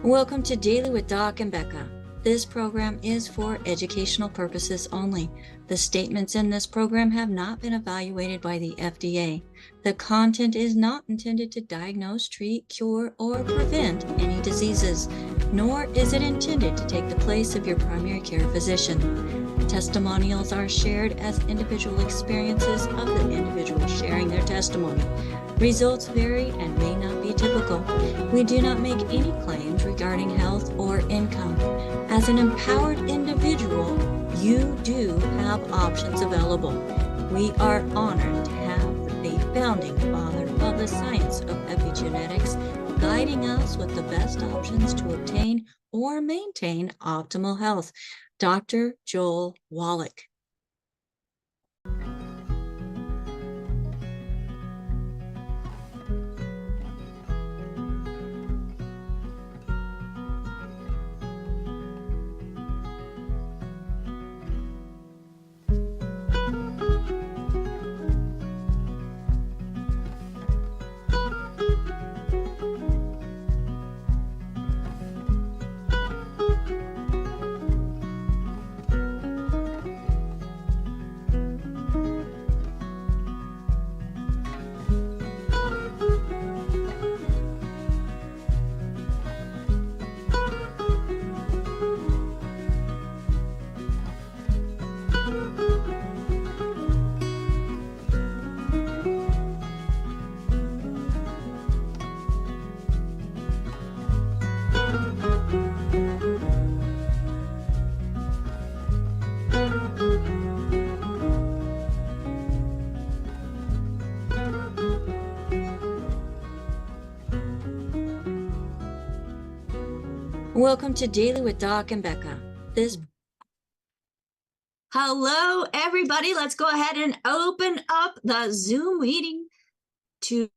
Welcome to Daily with Doc and Becca. This program is for educational purposes only. The statements in this program have not been evaluated by the FDA. The content is not intended to diagnose, treat, cure, or prevent any diseases, nor is it intended to take the place of your primary care physician. Testimonials are shared as individual experiences of the individual sharing their testimony. Results vary and may not be typical. We do not make any claims regarding health or income. As an empowered individual, you do have options available. We are honored to have the founding father of the science of epigenetics guiding us with the best options to obtain or maintain optimal health, Dr. Joel Wallach. Welcome to Daily with Doc and Becca. Hello, everybody. Let's go ahead and open up the Zoom meeting to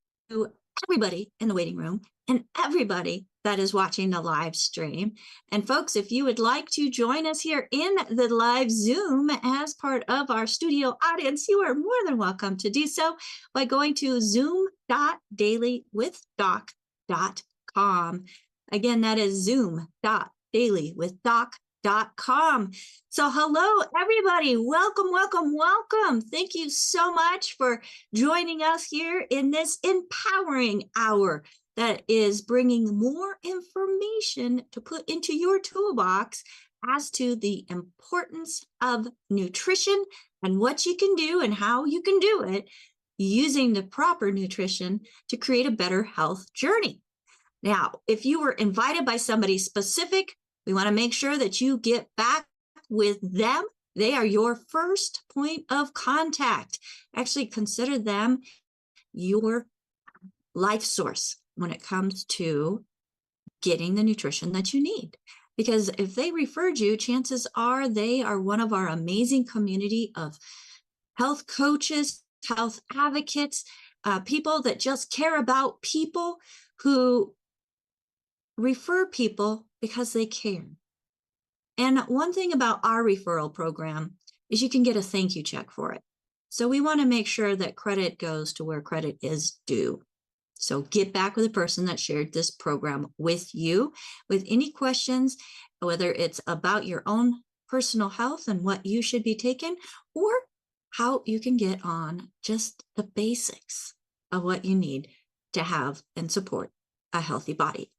everybody in the waiting room and everybody that is watching the live stream. And folks, if you would like to join us here in the live Zoom as part of our studio audience, you are more than welcome to do so by going to zoom.dailywithdoc.com. Again, that is zoom.dailywithdoc.com. So hello, everybody. Welcome, welcome, welcome. Thank you so much for joining us here in this empowering hour that is bringing more information to put into your toolbox as to the importance of nutrition and what you can do and how you can do it using the proper nutrition to create a better health journey. Now, if you were invited by somebody specific, we want to make sure that you get back with them. They are your first point of contact. Actually, consider them your life source when it comes to getting the nutrition that you need. Because if they referred you, chances are they are one of our amazing community of health coaches, health advocates, people that just care about people who refer people because they care. And one thing about our referral program is you can get a thank you check for it. So we want to make sure that credit goes to where credit is due. So get back with the person that shared this program with you with any questions, whether it's about your own personal health and what you should be taking, or how you can get on just the basics of what you need to have and support a healthy body.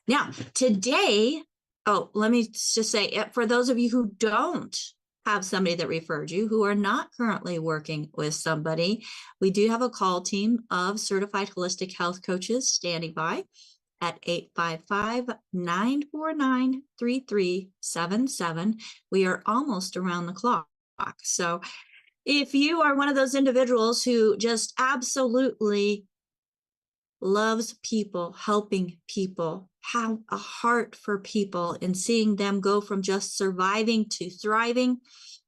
Now, today, let me just say, for those of you who don't have somebody that referred you, who are not currently working with somebody, we do have a call team of certified holistic health coaches standing by at 855-949-3377. We are almost around the clock. So if you are one of those individuals who just absolutely loves people, helping people, have a heart for people and seeing them go from just surviving to thriving,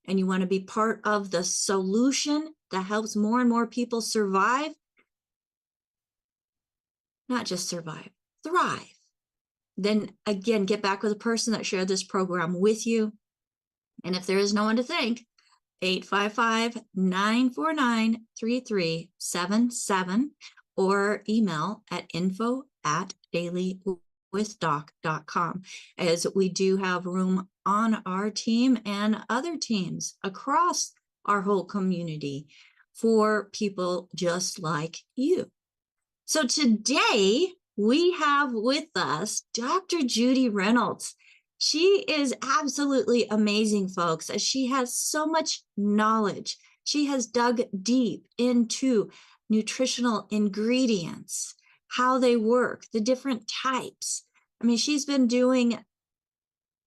and you want to be part of the solution that helps more and more people survive, not just survive, thrive, then again, get back with the person that shared this program with you. And if there is no one to thank, 855-949-3377 or email at info@dailywithdoc.com. withdoc.com, as we do have room on our team and other teams across our whole community for people just like you. So today we have with us Dr. Judy Reynolds. She is absolutely amazing, folks, as she has so much knowledge. She has dug deep into nutritional ingredients, how they work, the different types. I mean, she's been doing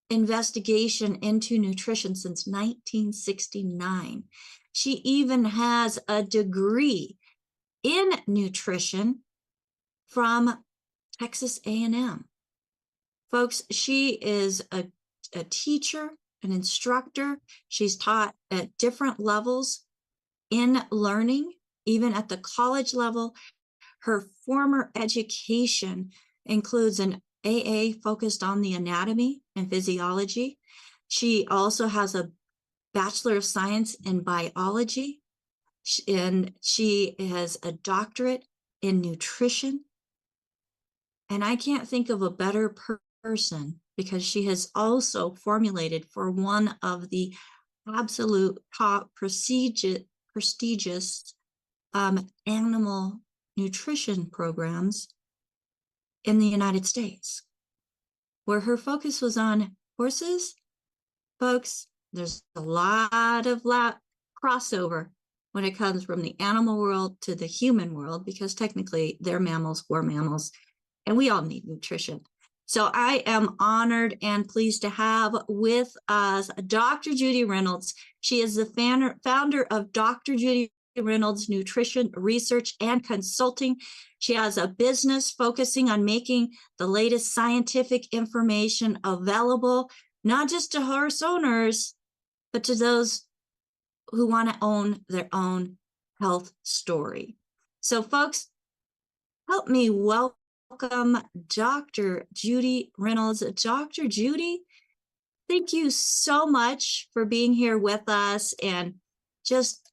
investigation into nutrition since 1969. She even has a degree in nutrition from Texas A&M. Folks, she is a teacher, an instructor. She's taught at different levels in learning, even at the college level. Her former education includes an AA focused on the anatomy and physiology. She also has a Bachelor of Science in Biology, and she has a doctorate in nutrition. And I can't think of a better person, because she has also formulated for one of the absolute top prestigious animal nutrition programs in the United States, where her focus was on horses. Folks, there's a lot of crossover when it comes from the animal world to the human world, because technically they're mammals, we're mammals, and we all need nutrition. So I am honored and pleased to have with us Dr. Judy Reynolds. She is the founder of Dr. Judy Reynolds Nutrition Research and Consulting. She has a business focusing on making the latest scientific information available, not just to horse owners, but to those who want to own their own health story. So folks, help me welcome Dr. Judy Reynolds. Dr. Judy, thank you so much for being here with us and just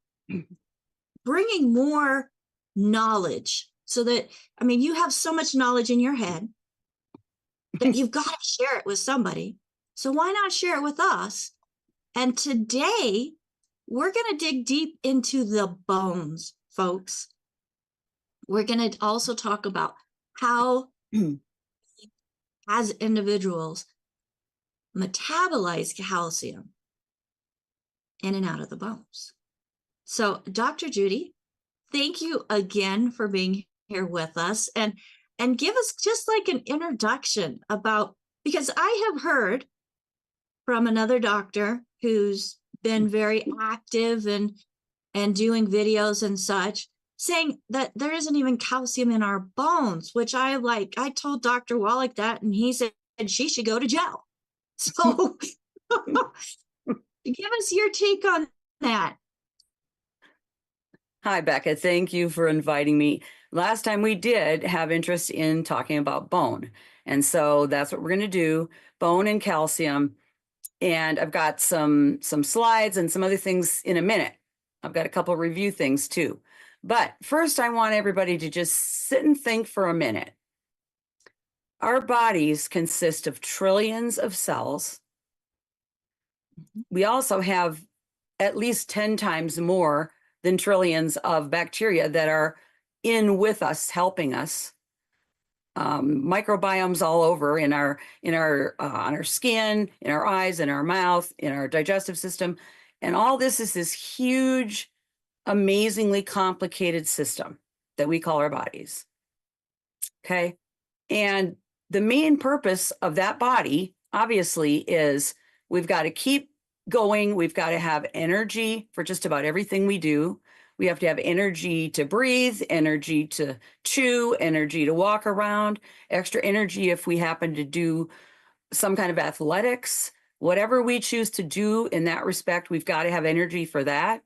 bringing more knowledge, so that, I mean, you have so much knowledge in your head that you've got to share it with somebody. So why not share it with us? And today we're going to dig deep into the bones, folks. We're going to also talk about how, as individuals, metabolize calcium in and out of the bones. So, Dr. Judy, thank you again for being here with us, and give us just like an introduction about, because I have heard from another doctor who's been very active and doing videos and such, saying that there isn't even calcium in our bones, which I told Dr. Wallach that, and he said she should go to jail. So give us your take on that. Hi, Becca. Thank you for inviting me. Last time we did have interest in talking about bone. And so that's what we're going to do, bone and calcium. And I've got some slides and some other things in a minute. I've got a couple review things too. But first, I want everybody to just sit and think for a minute. Our bodies consist of trillions of cells. We also have at least 10 times more than trillions of bacteria that are in with us, helping us. Microbiomes all over in our on our skin, in our eyes, in our mouth, in our digestive system, and all this is this huge, amazingly complicated system that we call our bodies. Okay, and the main purpose of that body, obviously, is we've got to keep going. We've got to have energy for just about everything we do. We have to have energy to breathe, energy to chew, energy to walk around, extra energy if we happen to do some kind of athletics. Whatever we choose to do in that respect, we've got to have energy for that.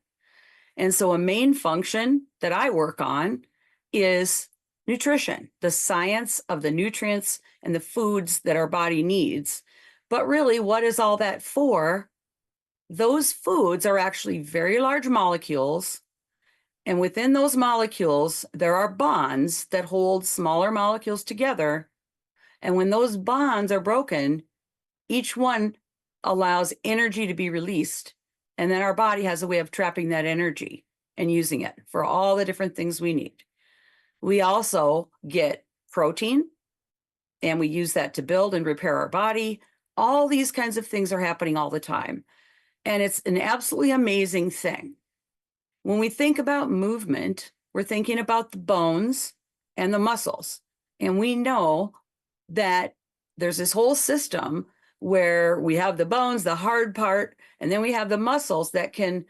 And so a main function that I work on is nutrition, the science of the nutrients and the foods that our body needs. But really, what is all that for? Those foods are actually very large molecules. And within those molecules, there are bonds that hold smaller molecules together And when those bonds are broken, each one allows energy to be released. And then our body has a way of trapping that energy and using it for all the different things we need. We also get protein, and we use that to build and repair our body. All these kinds of things are happening all the time. And it's an absolutely amazing thing. When we think about movement, we're thinking about the bones and the muscles. And we know that there's this whole system where we have the bones, the hard part, and then we have the muscles that can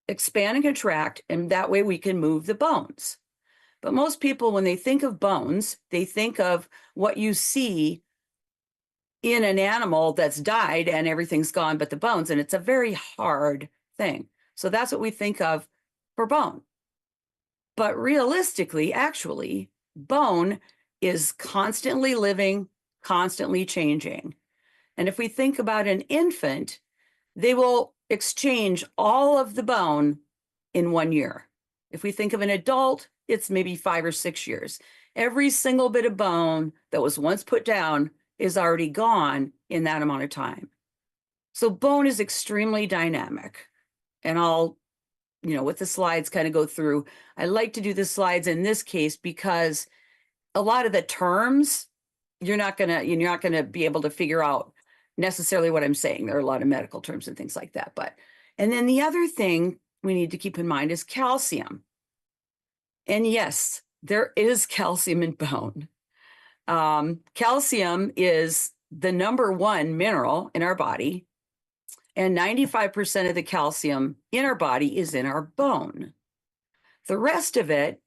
expand and contract, and that way we can move the bones. But most people, when they think of bones, they think of what you see in an animal that's died and everything's gone but the bones, and it's a very hard thing. So that's what we think of for bone. But realistically, actually, bone is constantly living, constantly changing. And if we think about an infant, they will exchange all of the bone in 1 year. If we think of an adult, it's maybe 5 or 6 years. Every single bit of bone that was once put down is already gone in that amount of time. So bone is extremely dynamic. And I'll, with the slides kind of go through. I like to do the slides in this case because a lot of the terms, you're not gonna be able to figure out necessarily what I'm saying. There are a lot of medical terms and things like that. And then the other thing we need to keep in mind is calcium. And yes, there is calcium in bone. Calcium is the #1 mineral in our body, and 95% of the calcium in our body is in our bone. The rest of it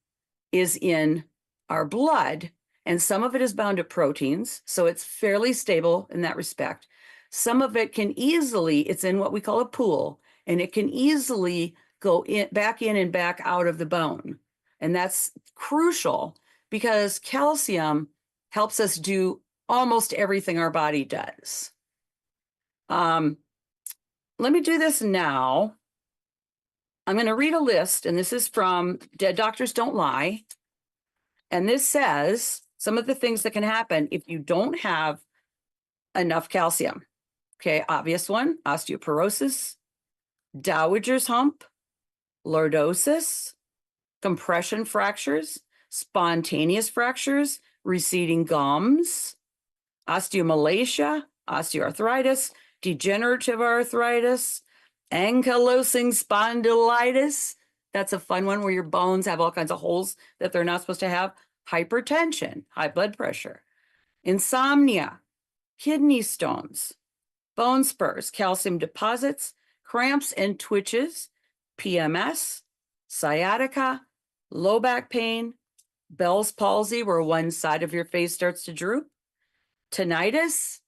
is in our blood, and some of it is bound to proteins, so it's fairly stable in that respect. Some of it it's in what we call a pool, and it can easily go back in and back out of the bone. And that's crucial because calcium helps us do almost everything our body does. Let me do this now. I'm going to read a list, and this is from Dead Doctors Don't Lie. And this says some of the things that can happen if you don't have enough calcium. Okay, obvious one: osteoporosis, dowager's hump, lordosis, compression fractures, spontaneous fractures, receding gums, osteomalacia, osteoarthritis, degenerative arthritis, ankylosing spondylitis. That's a fun one where your bones have all kinds of holes that they're not supposed to have. Hypertension, high blood pressure, insomnia, kidney stones, bone spurs, calcium deposits, cramps and twitches, PMS, sciatica, low back pain, Bell's palsy, where one side of your face starts to droop, tinnitus.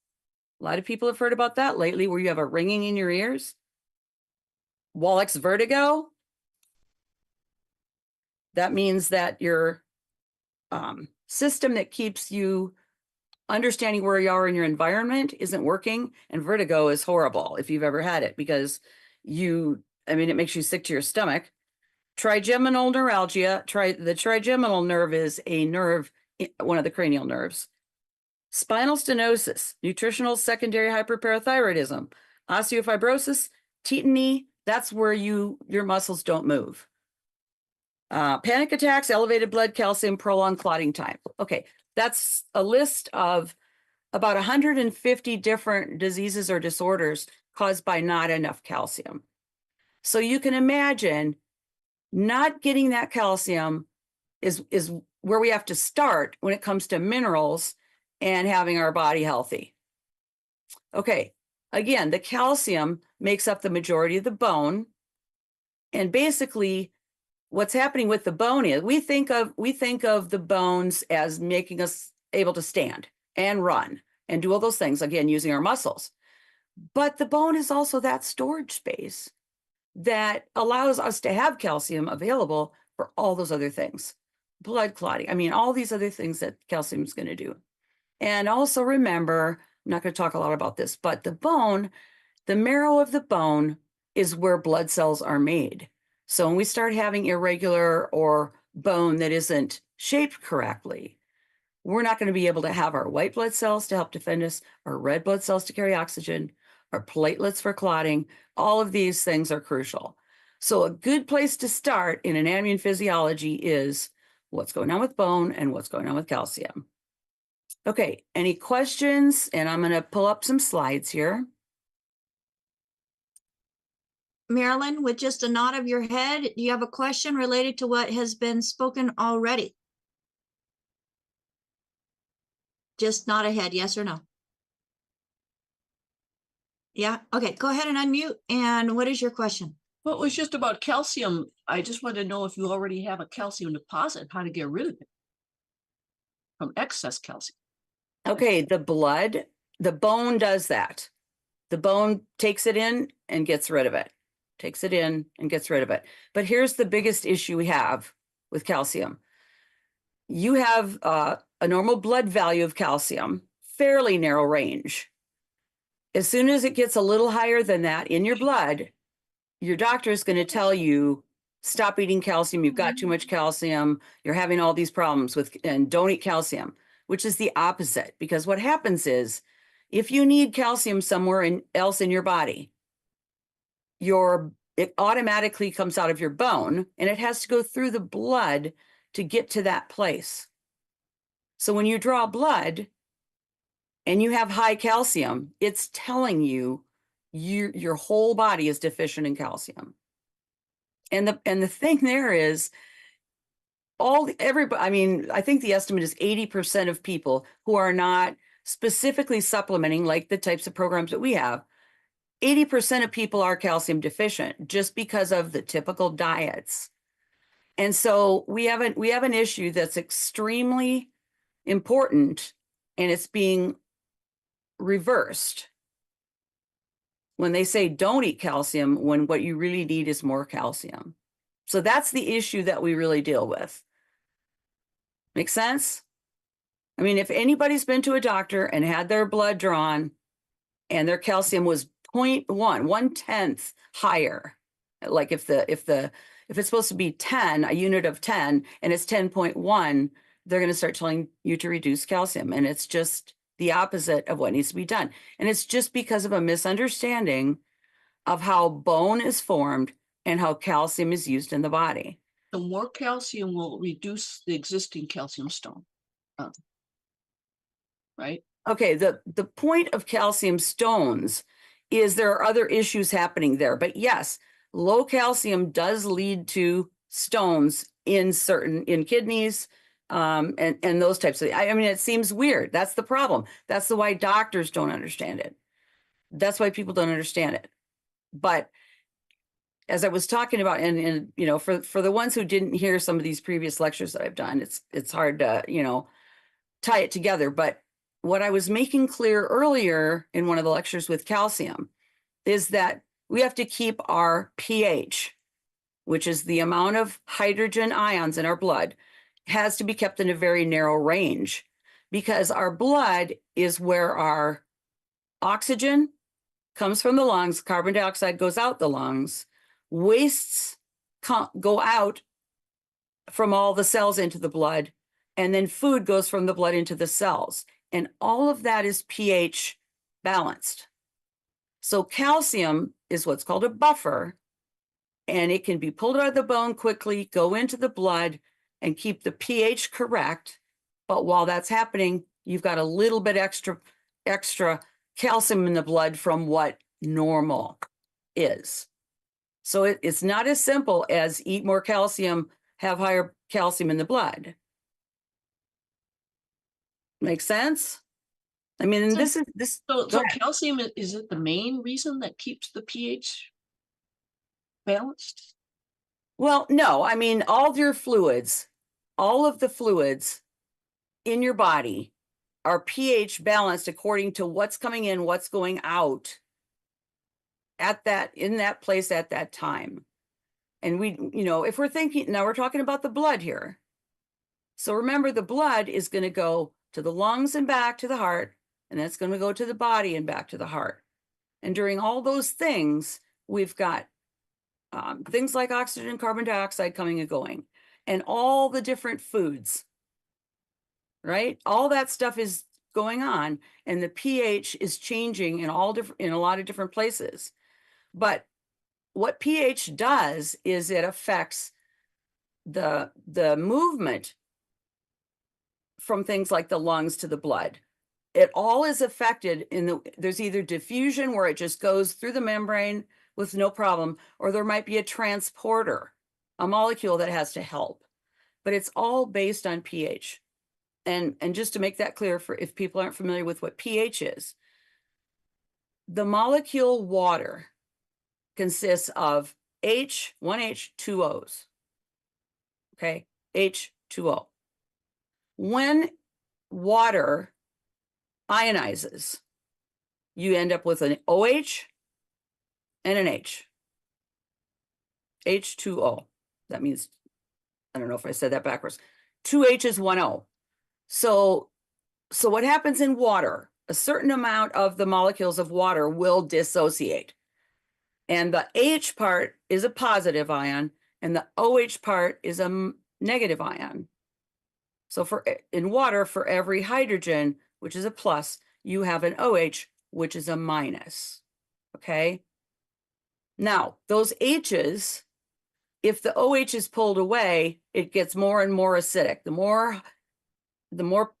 A lot of people have heard about that lately, where you have a ringing in your ears. Wallach's vertigo. That means that your system that keeps you understanding where you are in your environment isn't working. And vertigo is horrible if you've ever had it, because it makes you sick to your stomach. Trigeminal neuralgia. The trigeminal nerve is a nerve, one of the cranial nerves. Spinal stenosis, nutritional secondary hyperparathyroidism, osteofibrosis, tetany. That's where your muscles don't move. Panic attacks, elevated blood calcium, prolonged clotting time. Okay, that's a list of about 150 different diseases or disorders caused by not enough calcium. So you can imagine not getting that calcium is where we have to start when it comes to minerals and having our body healthy. Okay, again, the calcium makes up the majority of the bone. And basically, what's happening with the bone is we think of the bones as making us able to stand and run and do all those things, again, using our muscles. But the bone is also that storage space that allows us to have calcium available for all those other things. Blood clotting, all these other things that calcium is going to do. And also remember, I'm not going to talk a lot about this, but the bone, the marrow of the bone is where blood cells are made. So when we start having irregular or bone that isn't shaped correctly, we're not going to be able to have our white blood cells to help defend us, our red blood cells to carry oxygen, our platelets for clotting. All of these things are crucial. So a good place to start in anatomy and physiology is what's going on with bone and what's going on with calcium. Okay, any questions? And I'm going to pull up some slides here. Marilyn, with just a nod of your head, do you have a question related to what has been spoken already? Just nod a head, yes or no? Yeah, okay, go ahead and unmute. And what is your question? Well, it was just about calcium. I just wanted to know if you already have a calcium deposit, how to get rid of it from excess calcium. Okay, the bone does that. The bone takes it in and gets rid of it. Takes it in and gets rid of it. But here's the biggest issue we have with calcium. You have a normal blood value of calcium, fairly narrow range. As soon as it gets a little higher than that in your blood, your doctor is going to tell you, stop eating calcium. You've got too much calcium. You're having all these problems and don't eat calcium, which is the opposite. Because what happens is, if you need calcium somewhere else in your body, it automatically comes out of your bone and it has to go through the blood to get to that place. So when you draw blood and you have high calcium, it's telling you your whole body is deficient in calcium. And the thing there is, everybody, I mean, I think the estimate is 80% of people who are not specifically supplementing, like the types of programs that we have, 80% of people are calcium deficient just because of the typical diets. And so we have an issue that's extremely important, and it's being reversed when they say don't eat calcium, when what you really need is more calcium. So that's the issue that we really deal with. Make sense? I mean, if anybody's been to a doctor and had their blood drawn and their calcium was 0.1, 1/10 higher, like if it's supposed to be 10, a unit of 10, and it's 10.1, they're going to start telling you to reduce calcium. And it's just the opposite of what needs to be done. And it's just because of a misunderstanding of how bone is formed and how calcium is used in the body. The more calcium will reduce the existing calcium stone, right? Okay, the point of calcium stones is there are other issues happening there. But yes, low calcium does lead to stones in kidneys, and those types of, I mean, it seems weird. That's the problem. That's why doctors don't understand it. That's why people don't understand it. But as I was talking about, and you know, for the ones who didn't hear some of these previous lectures that I've done, it's hard to, you know, tie it together. But what I was making clear earlier in one of the lectures with calcium is that we have to keep our pH, which is the amount of hydrogen ions in our blood, has to be kept in a very narrow range, because our blood is where our oxygen comes from the lungs, carbon dioxide goes out the lungs, wastes go out from all the cells into the blood, and then food goes from the blood into the cells. And all of that is pH balanced. So calcium is what's called a buffer, and it can be pulled out of the bone quickly, go into the blood, and keep the pH correct. But while that's happening, you've got a little bit extra calcium in the blood from what normal is. So it's not as simple as eat more calcium, have higher calcium in the blood. Make sense? I mean, So calcium, is it the main reason that keeps the pH balanced? Well, no, I mean, all of the fluids in your body are pH balanced according to what's coming in, what's going out in that place at that time. And we, you know, if we're thinking, now we're talking about the blood here. So remember, the blood is going to go to the lungs and back to the heart, and that's going to go to the body and back to the heart. And during all those things, we've got things like oxygen, carbon dioxide coming and going, and all the different foods. right? All that stuff is going on, and the pH is changing in a lot of different places. But what pH does is it affects the movement from things like the lungs to the blood. It all is affected there's either diffusion where it just goes through the membrane with no problem, or there might be a transporter, a molecule that has to help. But it's all based on pH. And just to make that clear, for if people aren't familiar with what pH is, the molecule water consists of one H, two O's. Okay, H2O. When water ionizes, you end up with an OH and an H. H2O. That means, I don't know if I said that backwards. Two H's, one O. So what happens in water? A certain amount of the molecules of water will dissociate. And the H part is a positive ion, and the OH part is a negative ion. So in water, for every hydrogen, which is a plus, you have an OH, which is a minus. Okay? Now, those H's, if the OH is pulled away, it gets more and more acidic. The more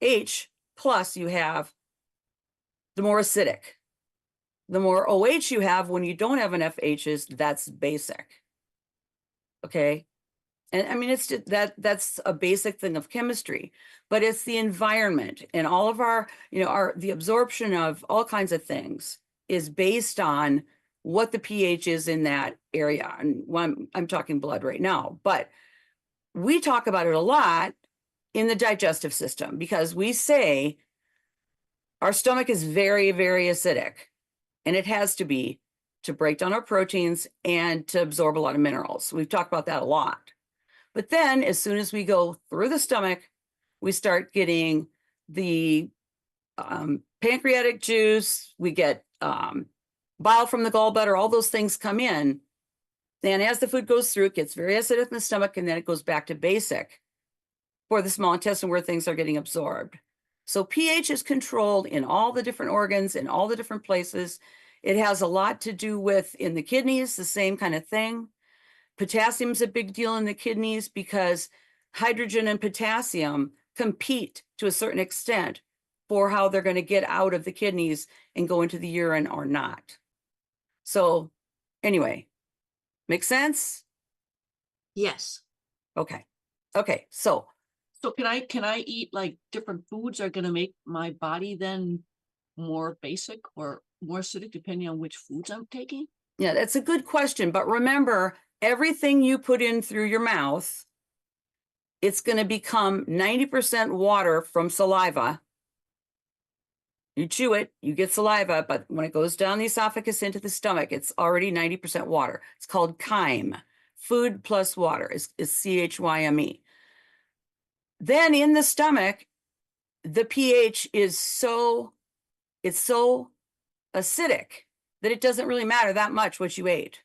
H plus you have, the more acidic. The more OH you have when you don't have enough H's, that's basic. Okay? And I mean, it's just that's a basic thing of chemistry, but it's the environment and all of our, the absorption of all kinds of things is based on what the pH is in that area. And I'm talking blood right now, but we talk about it a lot in the digestive system because we say our stomach is very, very acidic, and it has to be to break down our proteins and to absorb a lot of minerals. We've talked about that a lot. But then as soon as we go through the stomach, we start getting the pancreatic juice, we get bile from the gallbladder, all those things come in. Then as the food goes through, it gets very acidic in the stomach, and then it goes back to basic for the small intestine where things are getting absorbed. So pH is controlled in all the different organs, in all the different places. It has a lot to do with in the kidneys, the same kind of thing. Potassium is a big deal in the kidneys because hydrogen and potassium compete to a certain extent for how they're going to get out of the kidneys and go into the urine or not. So anyway, make sense? Yes. Okay. Okay. So can I eat like different foods are going to make my body then more basic or more acidic depending on which foods I'm taking? yeah, that's a good question. But remember, everything you put in through your mouth, it's going to become 90% water from saliva. You chew it, you get saliva, but when it goes down the esophagus into the stomach, it's already 90% water. It's called chyme. Food plus water is CHYME. Then in the stomach, the pH is so acidic that it doesn't really matter that much what you ate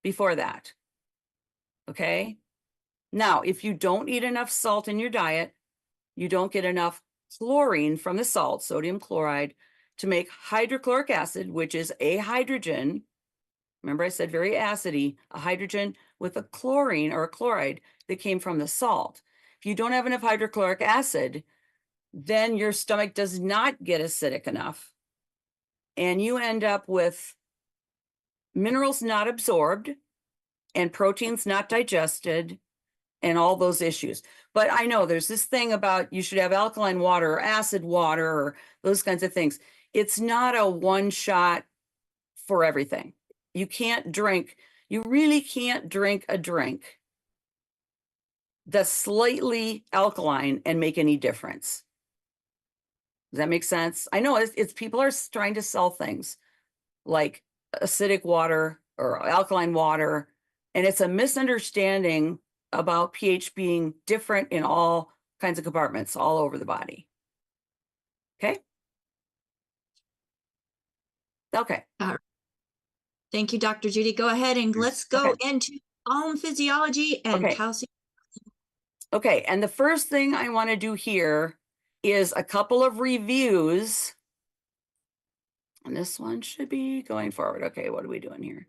before that. Okay? Now, if you don't eat enough salt in your diet, you don't get enough chlorine from the salt, sodium chloride, to make hydrochloric acid, which is a hydrogen. Remember I said very acidy, a hydrogen with a chlorine or a chloride that came from the salt. If you don't have enough hydrochloric acid, then your stomach does not get acidic enough. And you end up with minerals not absorbed and proteins not digested and all those issues. But I know there's this thing about you should have alkaline water or acid water or those kinds of things. It's not a one shot for everything. You really can't drink a drink that's slightly alkaline and make any difference. Does that make sense? I know it's people are trying to sell things like acidic water or alkaline water, and it's a misunderstanding about pH being different in all kinds of compartments all over the body. Okay? Okay. Thank you, Dr. Judy. Go ahead and let's go into bone physiology and calcium. Okay, and the first thing I want to do here is a couple of reviews. And this one should be going forward. Okay, what are we doing here?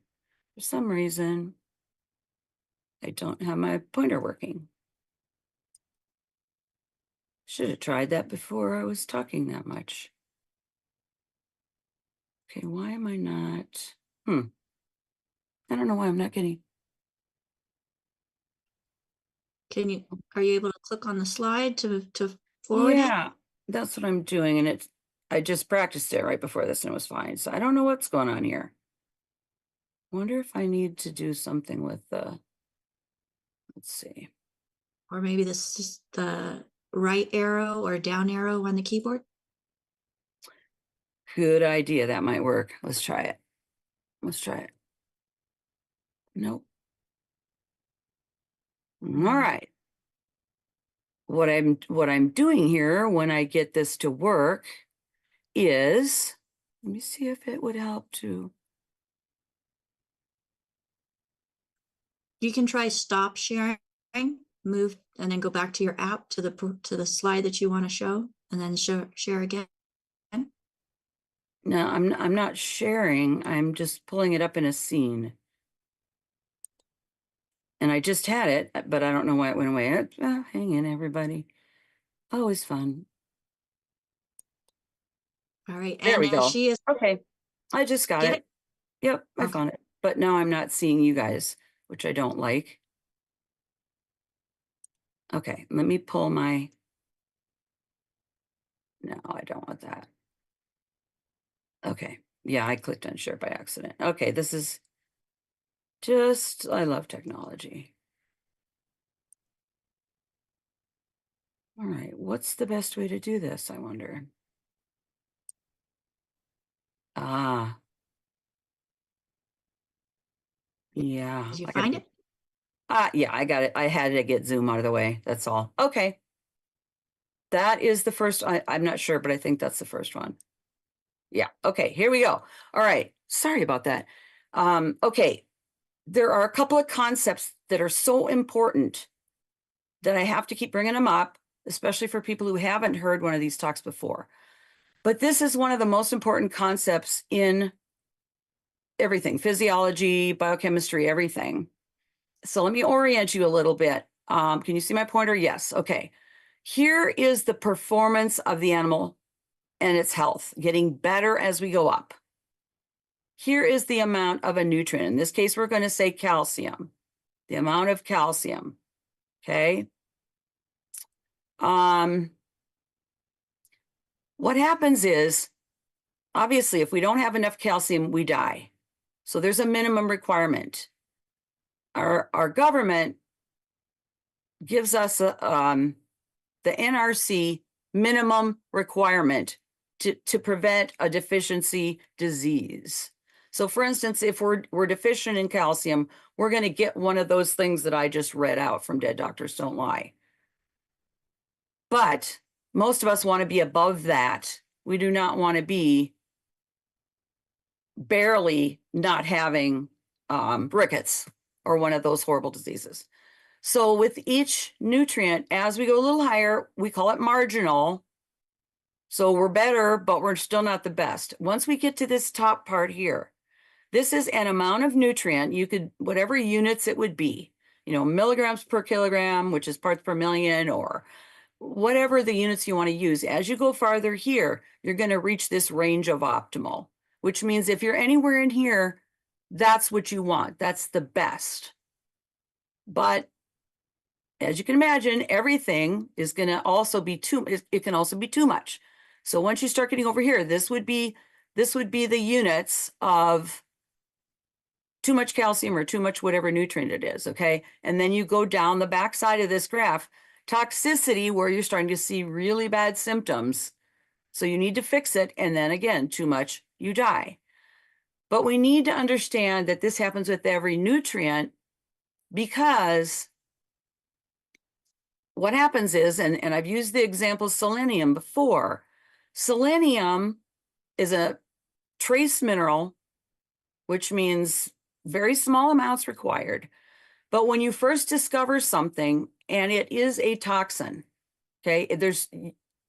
For some reason, I don't have my pointer working. Should have tried that before I was talking that much. Okay, why am I not? I don't know why I'm not getting. Are you able to click on the slide to forward it? Yeah, that's what I'm doing. And I just practiced it right before this and it was fine. So I don't know what's going on here. Wonder if I need to do something with the, let's see. Or maybe this is the right arrow or down arrow on the keyboard? Good idea. That might work. Let's try it. Let's try it. Nope. All right. What I'm doing here when I get this to work is, let me see if it would help to. You can try stop sharing, move, and then go back to your app to the slide that you want to show, and then share again. No, I'm not sharing. I'm just pulling it up in a scene. And I just had it, but I don't know why it went away. Hang in, everybody. Always fun. All right. There we go. She is. Okay. I just got Get it. Yep, I Okay. found it. But now I'm not seeing you guys, which I don't like. Okay, let me pull my. No, I don't want that. Okay. Yeah, I clicked on share by accident. Okay, this is just, I love technology. All right, what's the best way to do this, I wonder? Ah. Yeah. Did you I find gotta- it? Yeah, I got it. I had to get Zoom out of the way. That's all. Okay. That is the first, I'm not sure, but I think that's the first one. Yeah. Okay, here we go. All right. Sorry about that. Okay. There are a couple of concepts that are so important that I have to keep bringing them up, especially for people who haven't heard one of these talks before. But this is one of the most important concepts in everything, physiology, biochemistry, everything. So let me orient you a little bit. Can you see my pointer? Yes. Okay. Here is the performance of the animal and its health, getting better as we go up. Here is the amount of a nutrient. In this case, we're going to say calcium, the amount of calcium. Okay. What happens is, obviously, if we don't have enough calcium, we die. So there's a minimum requirement. Our government gives us the NRC minimum requirement to prevent a deficiency disease. So for instance, if we're deficient in calcium, we're going to get one of those things that I just read out from Dead Doctors Don't Lie. But most of us want to be above that. We do not want to be barely not having rickets or one of those horrible diseases. So with each nutrient, as we go a little higher, we call it marginal. So we're better, but we're still not the best. Once we get to this top part here, this is an amount of nutrient. You could, whatever units it would be, milligrams per kilogram, which is parts per million, or whatever the units you want to use. As you go farther here, you're going to reach this range of optimal, which means if you're anywhere in here, that's what you want. That's the best. But as you can imagine, everything is going to also be it can also be too much. So once you start getting over here, this would be the units of too much calcium or too much whatever nutrient it is, okay? And then you go down the back side of this graph, toxicity, where you're starting to see really bad symptoms. So you need to fix it. And then again, too much, you die. But we need to understand that this happens with every nutrient, because what happens is, and I've used the example selenium before. Selenium is a trace mineral, which means very small amounts required. But when you first discover something and it is a toxin, okay,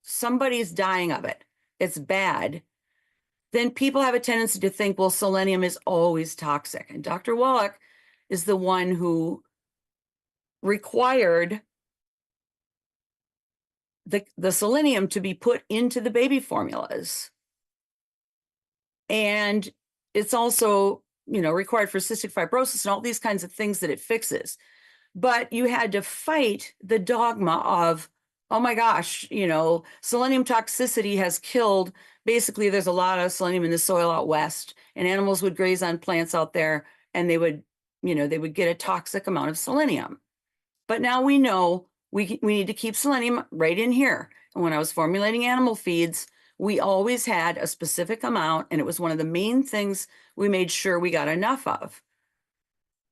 somebody's dying of it, it's bad, then people have a tendency to think, well, selenium is always toxic. And Dr. Wallach is the one who required the selenium to be put into the baby formulas. And it's also, required for cystic fibrosis and all these kinds of things that it fixes. But you had to fight the dogma of, oh my gosh, selenium toxicity has killed. Basically, there's a lot of selenium in the soil out west, and animals would graze on plants out there, and they would get a toxic amount of selenium. But now we know we need to keep selenium right in here. And when I was formulating animal feeds, we always had a specific amount, and it was one of the main things we made sure we got enough of,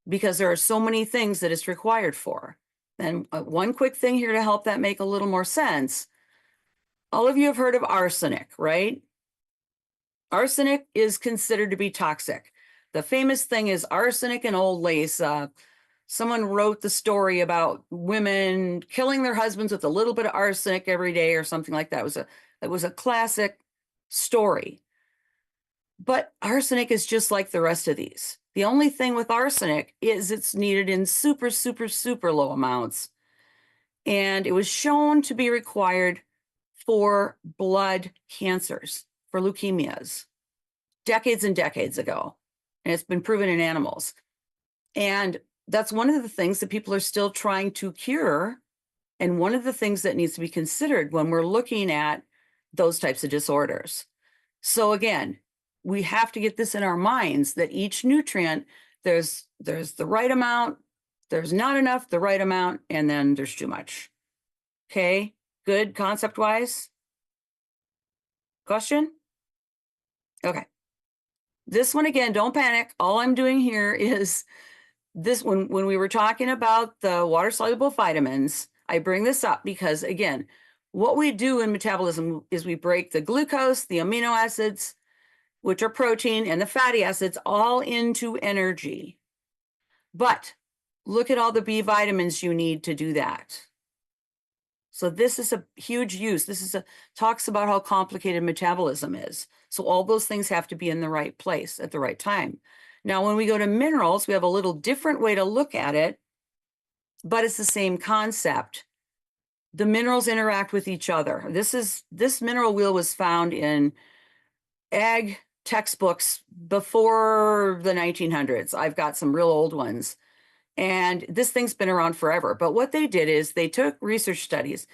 because there are so many things that it's required for. And one quick thing here to help that make a little more sense. All of you have heard of arsenic, right? Arsenic is considered to be toxic. The famous thing is arsenic and old lace. Someone wrote the story about women killing their husbands with a little bit of arsenic every day or something like that. It was a classic story. But arsenic is just like the rest of these. The only thing with arsenic is it's needed in super, super, super low amounts. And it was shown to be required for blood cancers, for leukemias, decades and decades ago. And it's been proven in animals. And that's one of the things that people are still trying to cure. And one of the things that needs to be considered when we're looking at those types of disorders. So again, we have to get this in our minds that each nutrient, there's the right amount, there's not enough, the right amount, and then there's too much. Okay, good concept-wise? Question? Okay. This one, again, don't panic. All I'm doing here is this, when we were talking about the water-soluble vitamins, I bring this up because, again, what we do in metabolism is we break the glucose, the amino acids, which are protein, and the fatty acids all into energy. But look at all the B vitamins you need to do that. So this is a huge use. Talks about how complicated metabolism is. So all those things have to be in the right place at the right time. Now, when we go to minerals, we have a little different way to look at it, but it's the same concept. The minerals interact with each other. This mineral wheel was found in ag textbooks before the 1900s. I've got some real old ones. And this thing's been around forever. But what they did is they took research studies,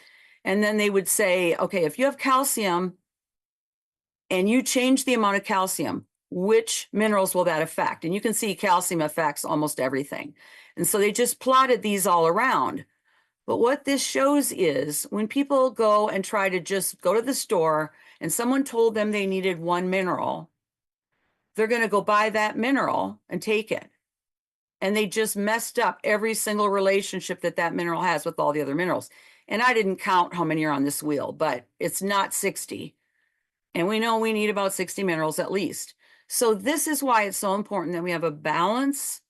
and then they would say, okay, if you have calcium and you change the amount of calcium, which minerals will that affect? And you can see calcium affects almost everything. And so they just plotted these all around. But what this shows is when people go and try to just go to the store and someone told them they needed one mineral, they're going to go buy that mineral and take it. And they just messed up every single relationship that mineral has with all the other minerals. And I didn't count how many are on this wheel, but it's not 60. And we know we need about 60 minerals at least. So this is why it's so important that we have a balance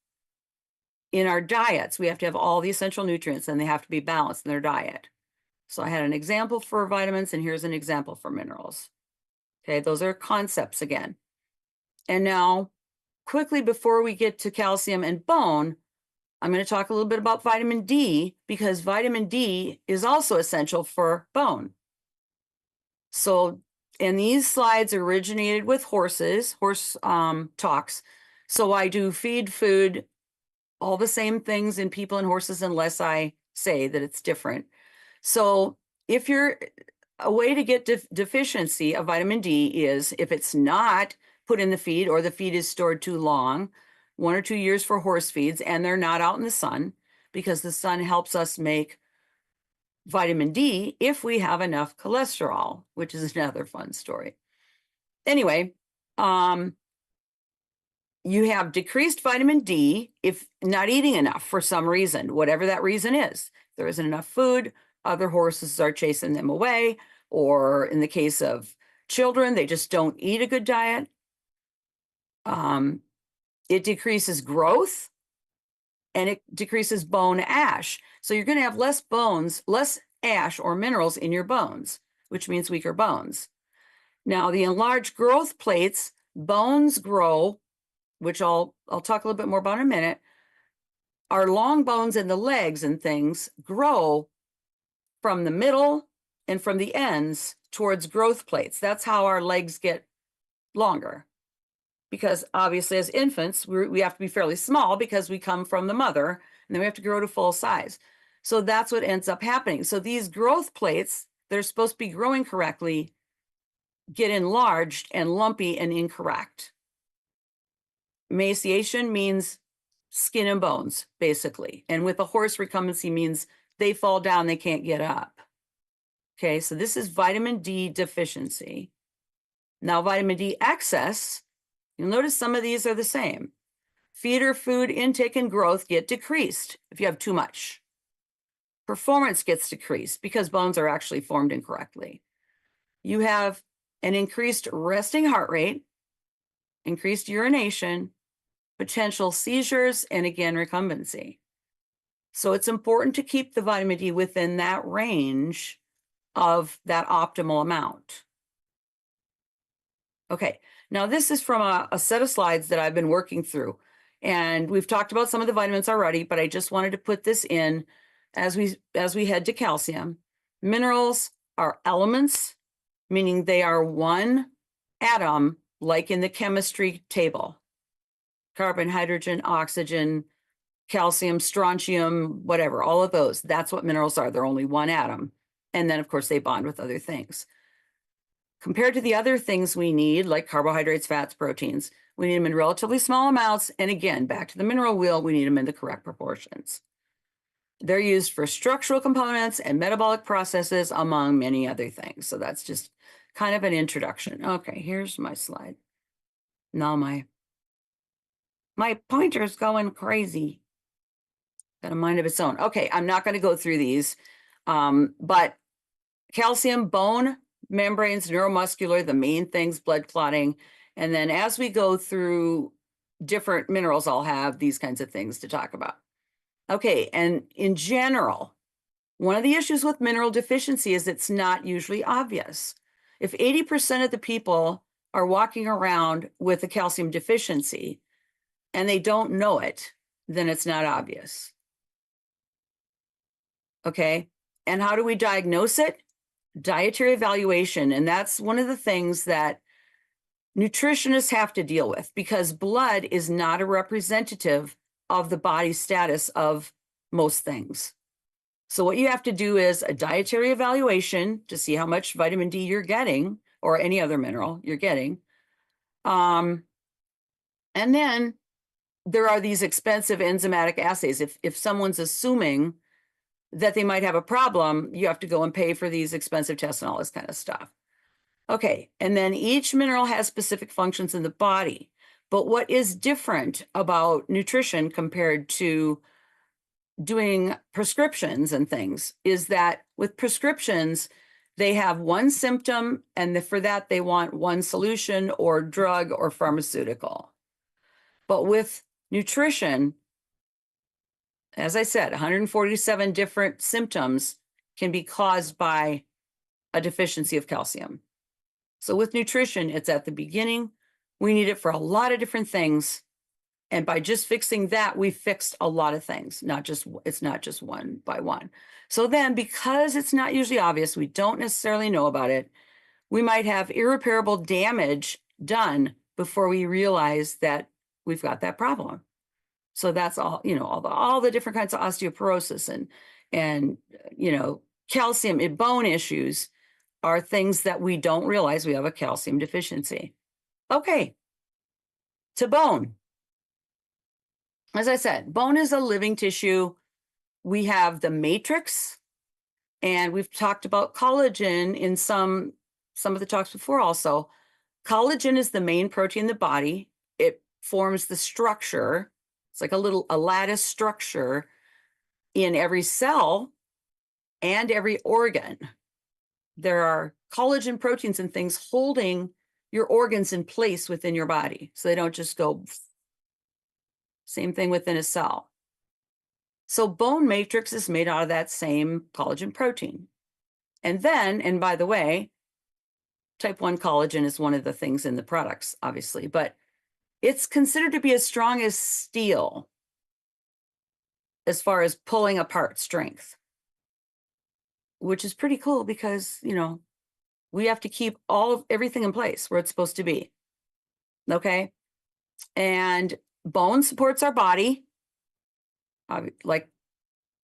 in our diets. We have to have all the essential nutrients, and they have to be balanced in their diet. So I had an example for vitamins, and here's an example for minerals. Okay, those are concepts again. And now, quickly before we get to calcium and bone, I'm going to talk a little bit about vitamin D, because vitamin D is also essential for bone. So, and these slides originated with horse talks. So I do feed food, all the same things in people and horses, unless I say that it's different. So if a way to get deficiency of vitamin D is if it's not put in the feed, or the feed is stored too long, 1 or 2 years for horse feeds, and they're not out in the sun, because the sun helps us make vitamin D if we have enough cholesterol, which is another fun story. Anyway, you have decreased vitamin D if not eating enough for some reason, whatever that reason is. If there isn't enough food, other horses are chasing them away, or in the case of children, they just don't eat a good diet. It decreases growth. and it decreases bone ash. So you're going to have less bones, less ash or minerals in your bones, which means weaker bones. Now, the enlarged growth plates, bones grow, which I'll talk a little bit more about in a minute. Our long bones in the legs and things grow from the middle and from the ends towards growth plates. That's how our legs get longer. Because obviously as infants, we have to be fairly small because we come from the mother, and then we have to grow to full size. So that's what ends up happening. So these growth plates, they're supposed to be growing correctly, get enlarged and lumpy and incorrect. Emaciation means skin and bones, basically. And with a horse recumbency means they fall down, they can't get up. Okay, so this is vitamin D deficiency. Now, vitamin D excess, you'll notice some of these are the same. Feeder food intake and growth get decreased if you have too much. Performance gets decreased because bones are actually formed incorrectly. You have an increased resting heart rate, increased urination, potential seizures, and again, recumbency. So it's important to keep the vitamin D within that range of that optimal amount. Okay, now this is from a set of slides that I've been working through. And we've talked about some of the vitamins already, but I just wanted to put this in as we head to calcium. Minerals are elements, meaning they are one atom, like in the chemistry table. Carbon, hydrogen, oxygen, calcium, strontium, whatever, all of those. That's what minerals are. They're only one atom. And then, of course, they bond with other things. Compared to the other things we need, like carbohydrates, fats, proteins, we need them in relatively small amounts. And again, back to the mineral wheel, we need them in the correct proportions. They're used for structural components and metabolic processes, among many other things. So that's just kind of an introduction. Okay, here's my slide. Now my pointer's going crazy. Got a mind of its own. Okay, I'm not going to go through these, but calcium, bone, membranes, neuromuscular, the main things, blood clotting. And then as we go through different minerals, I'll have these kinds of things to talk about. Okay, and in general, one of the issues with mineral deficiency is it's not usually obvious. If 80% of the people are walking around with a calcium deficiency and they don't know it, then it's not obvious. Okay, and how do we diagnose it? Dietary evaluation, and that's one of the things that nutritionists have to deal with, because blood is not a representative of the body status of most things. So what you have to do is a dietary evaluation to see how much vitamin D you're getting, or any other mineral you're getting. And then there are these expensive enzymatic assays. If someone's assuming that they might have a problem, you have to go and pay for these expensive tests and all this kind of stuff. Okay, and then each mineral has specific functions in the body. But what is different about nutrition compared to doing prescriptions and things is that with prescriptions, they have one symptom, and for that they want one solution or drug or pharmaceutical. But with nutrition, as I said, 147 different symptoms can be caused by a deficiency of calcium. So with nutrition, it's at the beginning. We need it for a lot of different things. And by just fixing that, we fixed a lot of things, it's not just one by one. So then, because it's not usually obvious, we don't necessarily know about it, we might have irreparable damage done before we realize that we've got that problem. So that's all, all the different kinds of osteoporosis and calcium and bone issues are things that we don't realize we have a calcium deficiency. Okay, to bone. As I said, bone is a living tissue. We have the matrix, and we've talked about collagen in some of the talks before also. Collagen is the main protein in the body. It forms the structure. It's like a lattice structure in every cell and every organ. There are collagen proteins and things holding your organs in place within your body, so they don't just go. Same thing within a cell. So bone matrix is made out of that same collagen protein. And then, and by the way, type 1 collagen is one of the things in the products, obviously, but it's considered to be as strong as steel as far as pulling apart strength, which is pretty cool because, you know, we have to keep everything in place where it's supposed to be. Okay. And bone supports our body. Like,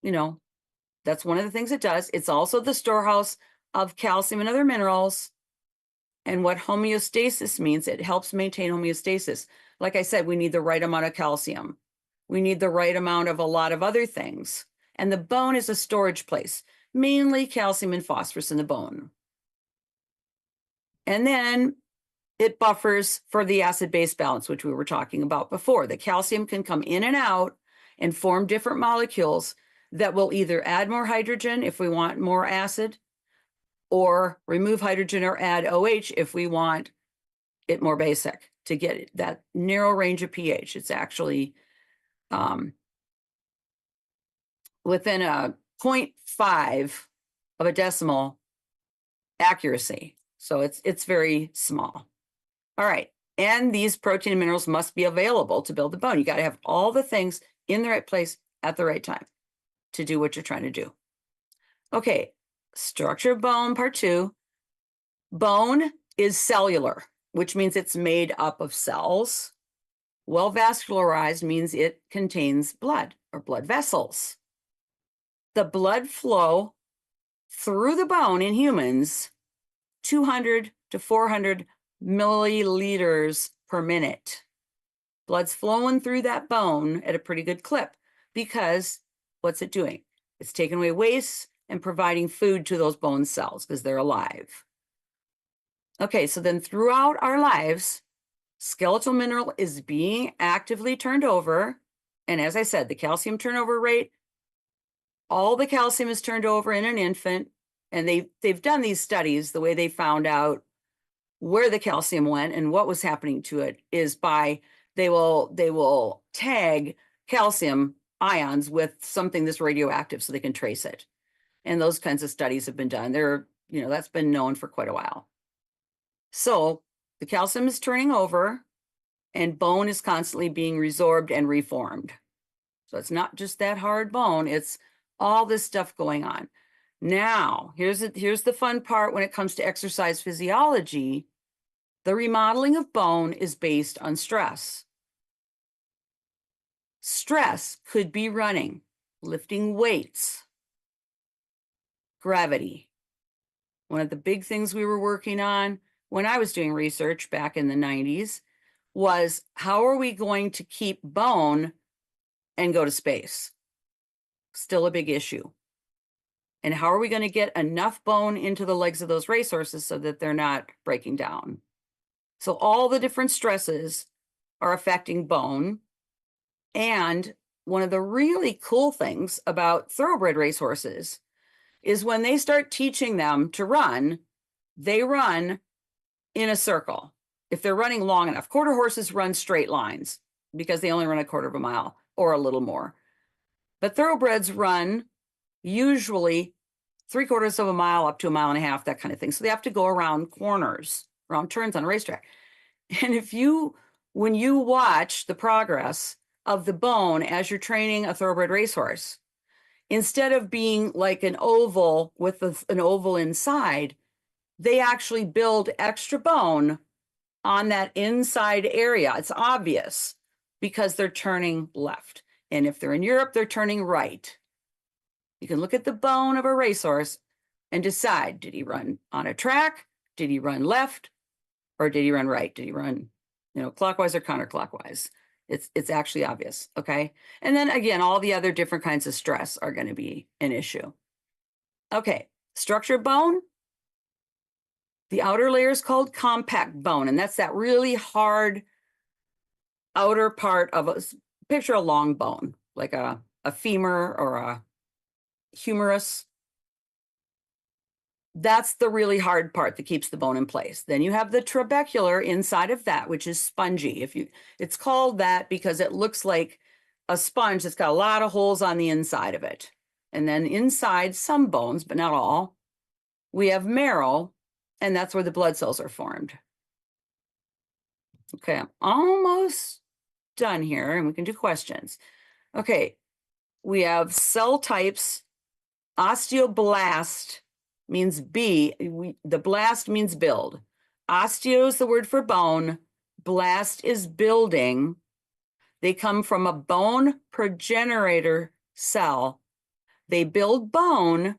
you know, that's one of the things it does. It's also the storehouse of calcium and other minerals. And what homeostasis means, it helps maintain homeostasis. Like I said, we need the right amount of calcium. We need the right amount of a lot of other things. And the bone is a storage place, mainly calcium and phosphorus in the bone. And then it buffers for the acid-base balance, which we were talking about before. The calcium can come in and out and form different molecules that will either add more hydrogen if we want more acid, or remove hydrogen or add OH if we want it more basic to get that narrow range of pH. It's actually within a 0.5 of a decimal accuracy. So it's very small. All right. And these protein and minerals must be available to build the bone. You got to have all the things in the right place at the right time to do what you're trying to do. Okay. Structure of bone, part 2. Bone is cellular, which means it's made up of cells. Well vascularized means it contains blood or blood vessels. The blood flow through the bone in humans, 200 to 400 milliliters per minute. Blood's flowing through that bone at a pretty good clip because what's it doing? It's taking away waste and providing food to those bone cells because they're alive. Okay, so then throughout our lives, skeletal mineral is being actively turned over. And as I said, the calcium turnover rate, all the calcium is turned over in an infant. And they've done these studies. The way they found out where the calcium went and what was happening to it is by they will tag calcium ions with something that's radioactive so they can trace it. And those kinds of studies have been done. That's been known for quite a while. So the calcium is turning over and bone is constantly being resorbed and reformed. So it's not just that hard bone, it's all this stuff going on. Now, here's the fun part when it comes to exercise physiology. The remodeling of bone is based on stress. Stress could be running, lifting weights, gravity. One of the big things we were working on when I was doing research back in the 90s was how are we going to keep bone and go to space? Still a big issue. And how are we going to get enough bone into the legs of those racehorses so that they're not breaking down? So all the different stresses are affecting bone. And one of the really cool things about thoroughbred racehorses is when they start teaching them to run, they run in a circle. If they're running long enough, quarter horses run straight lines because they only run a quarter of a mile or a little more. But thoroughbreds run usually 3/4 of a mile up to a mile and a half, that kind of thing. So they have to go around corners, around turns on a racetrack. And when you watch the progress of the bone as you're training a thoroughbred racehorse, instead of being like an oval with an oval inside, they actually build extra bone on that inside area. It's obvious because they're turning left. And if they're in Europe, they're turning right. You can look at the bone of a racehorse and decide, did he run on a track? Did he run left? Or did he run right? Did he run, clockwise or counterclockwise? It's actually obvious, okay? And then again, all the other different kinds of stress are going to be an issue. Okay, structure of bone. The outer layer is called compact bone, and that's that really hard outer part of picture a long bone, like a femur or a humerus. That's the really hard part that keeps the bone in place. Then you have the trabecular inside of that, which is spongy. It's called that because it looks like a sponge that's got a lot of holes on the inside of it. And then inside some bones, but not all, we have marrow, and that's where the blood cells are formed. Okay, I'm almost done here, and we can do questions. Okay, we have cell types. Osteoblast means the blast means build. Osteo is the word for bone. Blast is building. They come from a bone progenitor cell. They build bone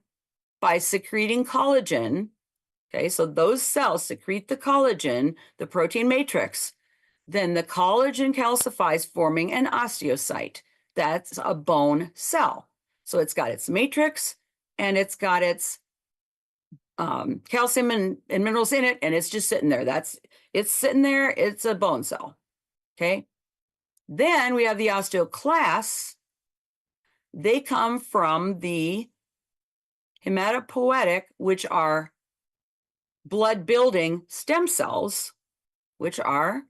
by secreting collagen. Okay, so those cells secrete the collagen, the protein matrix. Then the collagen calcifies, forming an osteocyte. That's a bone cell. So it's got its matrix and it's got its calcium and minerals in it, and it's just sitting there. It's sitting there. It's a bone cell. Okay. Then we have the osteoclasts. They come from the hematopoietic, which are blood building stem cells, which are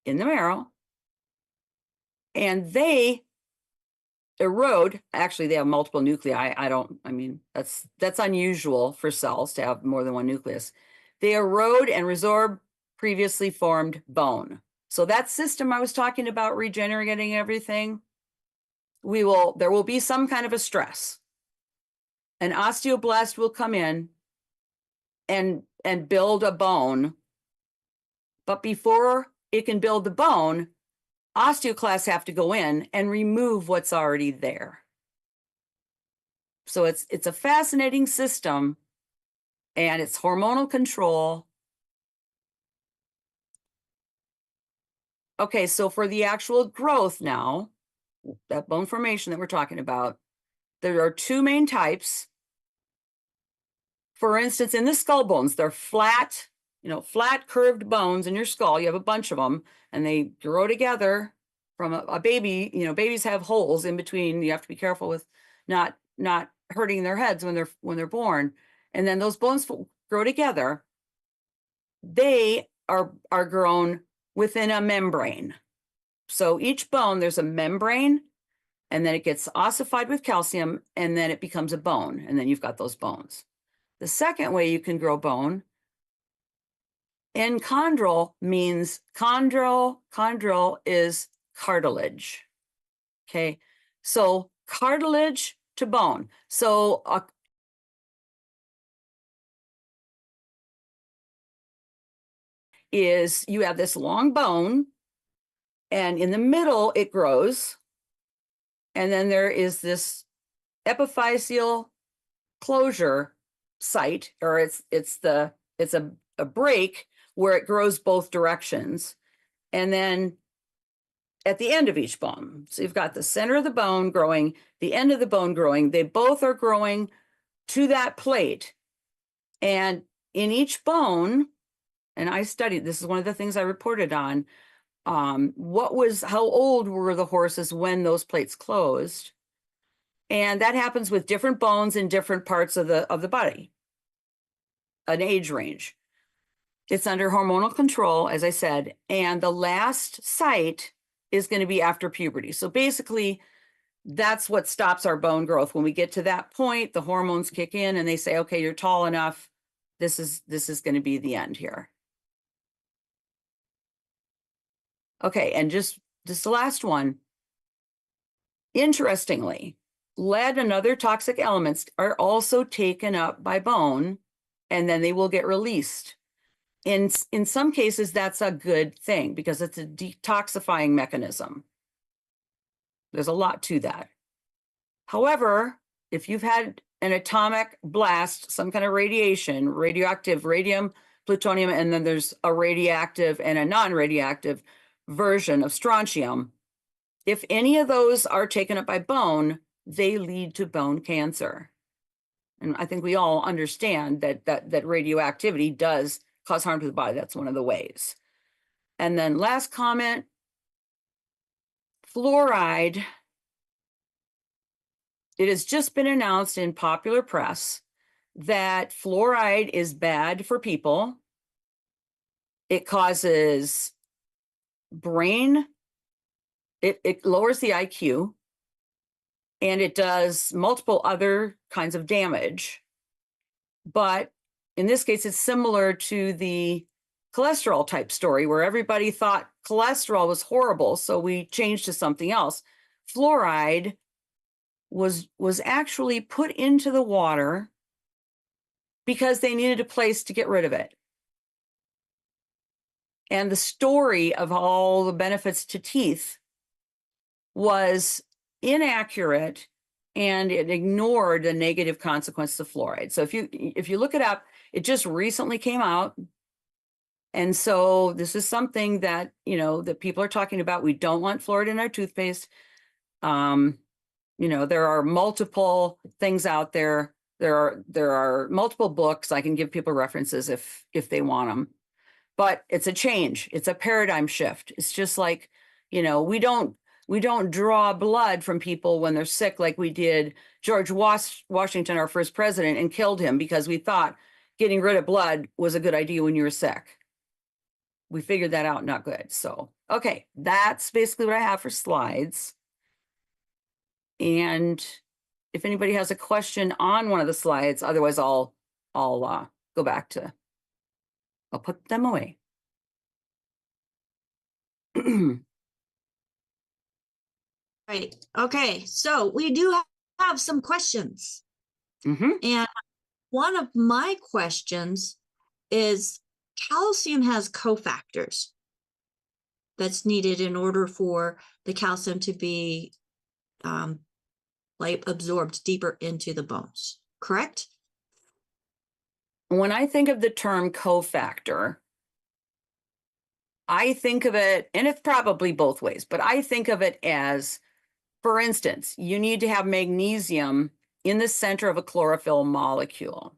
in the marrow, and they erode. Actually, they have multiple nuclei. I mean, that's unusual for cells to have more than one nucleus. They erode and resorb previously formed bone. So that system I was talking about, regenerating everything, there will be some kind of a stress. An osteoblast will come in and build a bone, but before it can build the bone, osteoclasts have to go in and remove what's already there. So it's a fascinating system, and it's hormonal control. Okay, so for the actual growth now, that bone formation that we're talking about, there are two main types. For instance, in the skull bones, they're flat, flat curved bones in your skull. You have a bunch of them, and they grow together from a baby. Babies have holes in between. You have to be careful with not hurting their heads when they're born. And then those bones grow together. They are grown within a membrane. So each bone, there's a membrane, and then it gets ossified with calcium, and then it becomes a bone, and then you've got those bones. The second way you can grow bone, enchondral means chondral is cartilage. Okay, so cartilage to bone. So you have this long bone, and in the middle it grows, and then there is this epiphyseal closure site, or it's a break where it grows both directions, and then at the end of each bone, so you've got the center of the bone growing, the end of the bone growing. They both are growing to that plate, and in each bone, and I studied, this is one of the things I reported on, how old were the horses when those plates closed? And that happens with different bones in different parts of the body, an age range. It's under hormonal control, as I said, and the last site is going to be after puberty. So basically, that's what stops our bone growth. When we get to that point, the hormones kick in and they say, okay, you're tall enough. This is going to be the end here. Okay, and just the last one. Interestingly, lead and other toxic elements are also taken up by bone, and then they will get released. In some cases, that's a good thing because it's a detoxifying mechanism. There's a lot to that. However, if you've had an atomic blast, some kind of radiation, radioactive, radium, plutonium, and then there's a radioactive and a non-radioactive version of strontium, if any of those are taken up by bone, they lead to bone cancer. And I think we all understand that radioactivity does cause harm to the body. That's one of the ways. And then last comment, fluoride. It has just been announced in popular press that fluoride is bad for people. It causes brain It lowers the IQ, and it does multiple other kinds of damage. But in this case, it's similar to the cholesterol type story where everybody thought cholesterol was horrible, so we changed to something else. Fluoride was actually put into the water because they needed a place to get rid of it. And the story of all the benefits to teeth was inaccurate, and it ignored the negative consequences of fluoride. So if you look it up, it just recently came out. And so this is something that, that people are talking about. We don't want fluoride in our toothpaste. There are multiple things out there. There are multiple books. I can give people references if they want them. But it's a change. It's a paradigm shift. It's just like, we don't draw blood from people when they're sick like we did George Washington, our first president, and killed him because we thought getting rid of blood was a good idea when you were sick. We figured that out, not good. So, okay, that's basically what I have for slides. And if anybody has a question on one of the slides, otherwise I'll go back to, I'll put them away. Right. Okay. So we do have some questions. And one of my questions is calcium has cofactors that's needed in order for the calcium to be absorbed deeper into the bones, correct? When I think of the term cofactor, I think of it, and it's probably both ways, but I think of it as, for instance, you need to have magnesium in the center of a chlorophyll molecule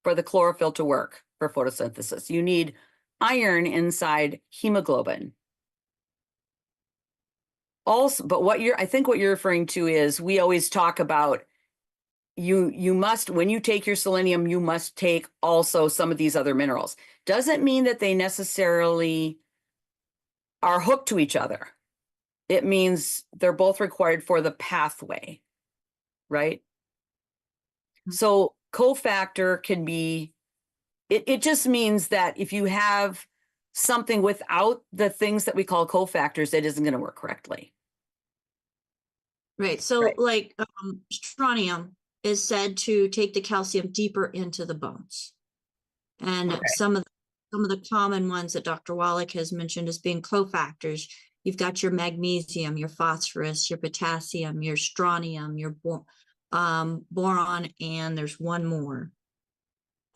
for the chlorophyll to work for photosynthesis. You need iron inside hemoglobin. Also, but I think what you're referring to is we always talk about you must, when you take your selenium, you must take also some of these other minerals. Doesn't mean that they necessarily are hooked to each other. It means they're both required for the pathway, right? So cofactor can be, it just means that if you have something without the things that we call cofactors, it isn't going to work correctly. Right. So Right. like strontium is said to take the calcium deeper into the bones. And Okay. some of the common ones that Dr. Wallach has mentioned as being cofactors, you've got your magnesium, your phosphorus, your potassium, your strontium, your boron, and there's one more.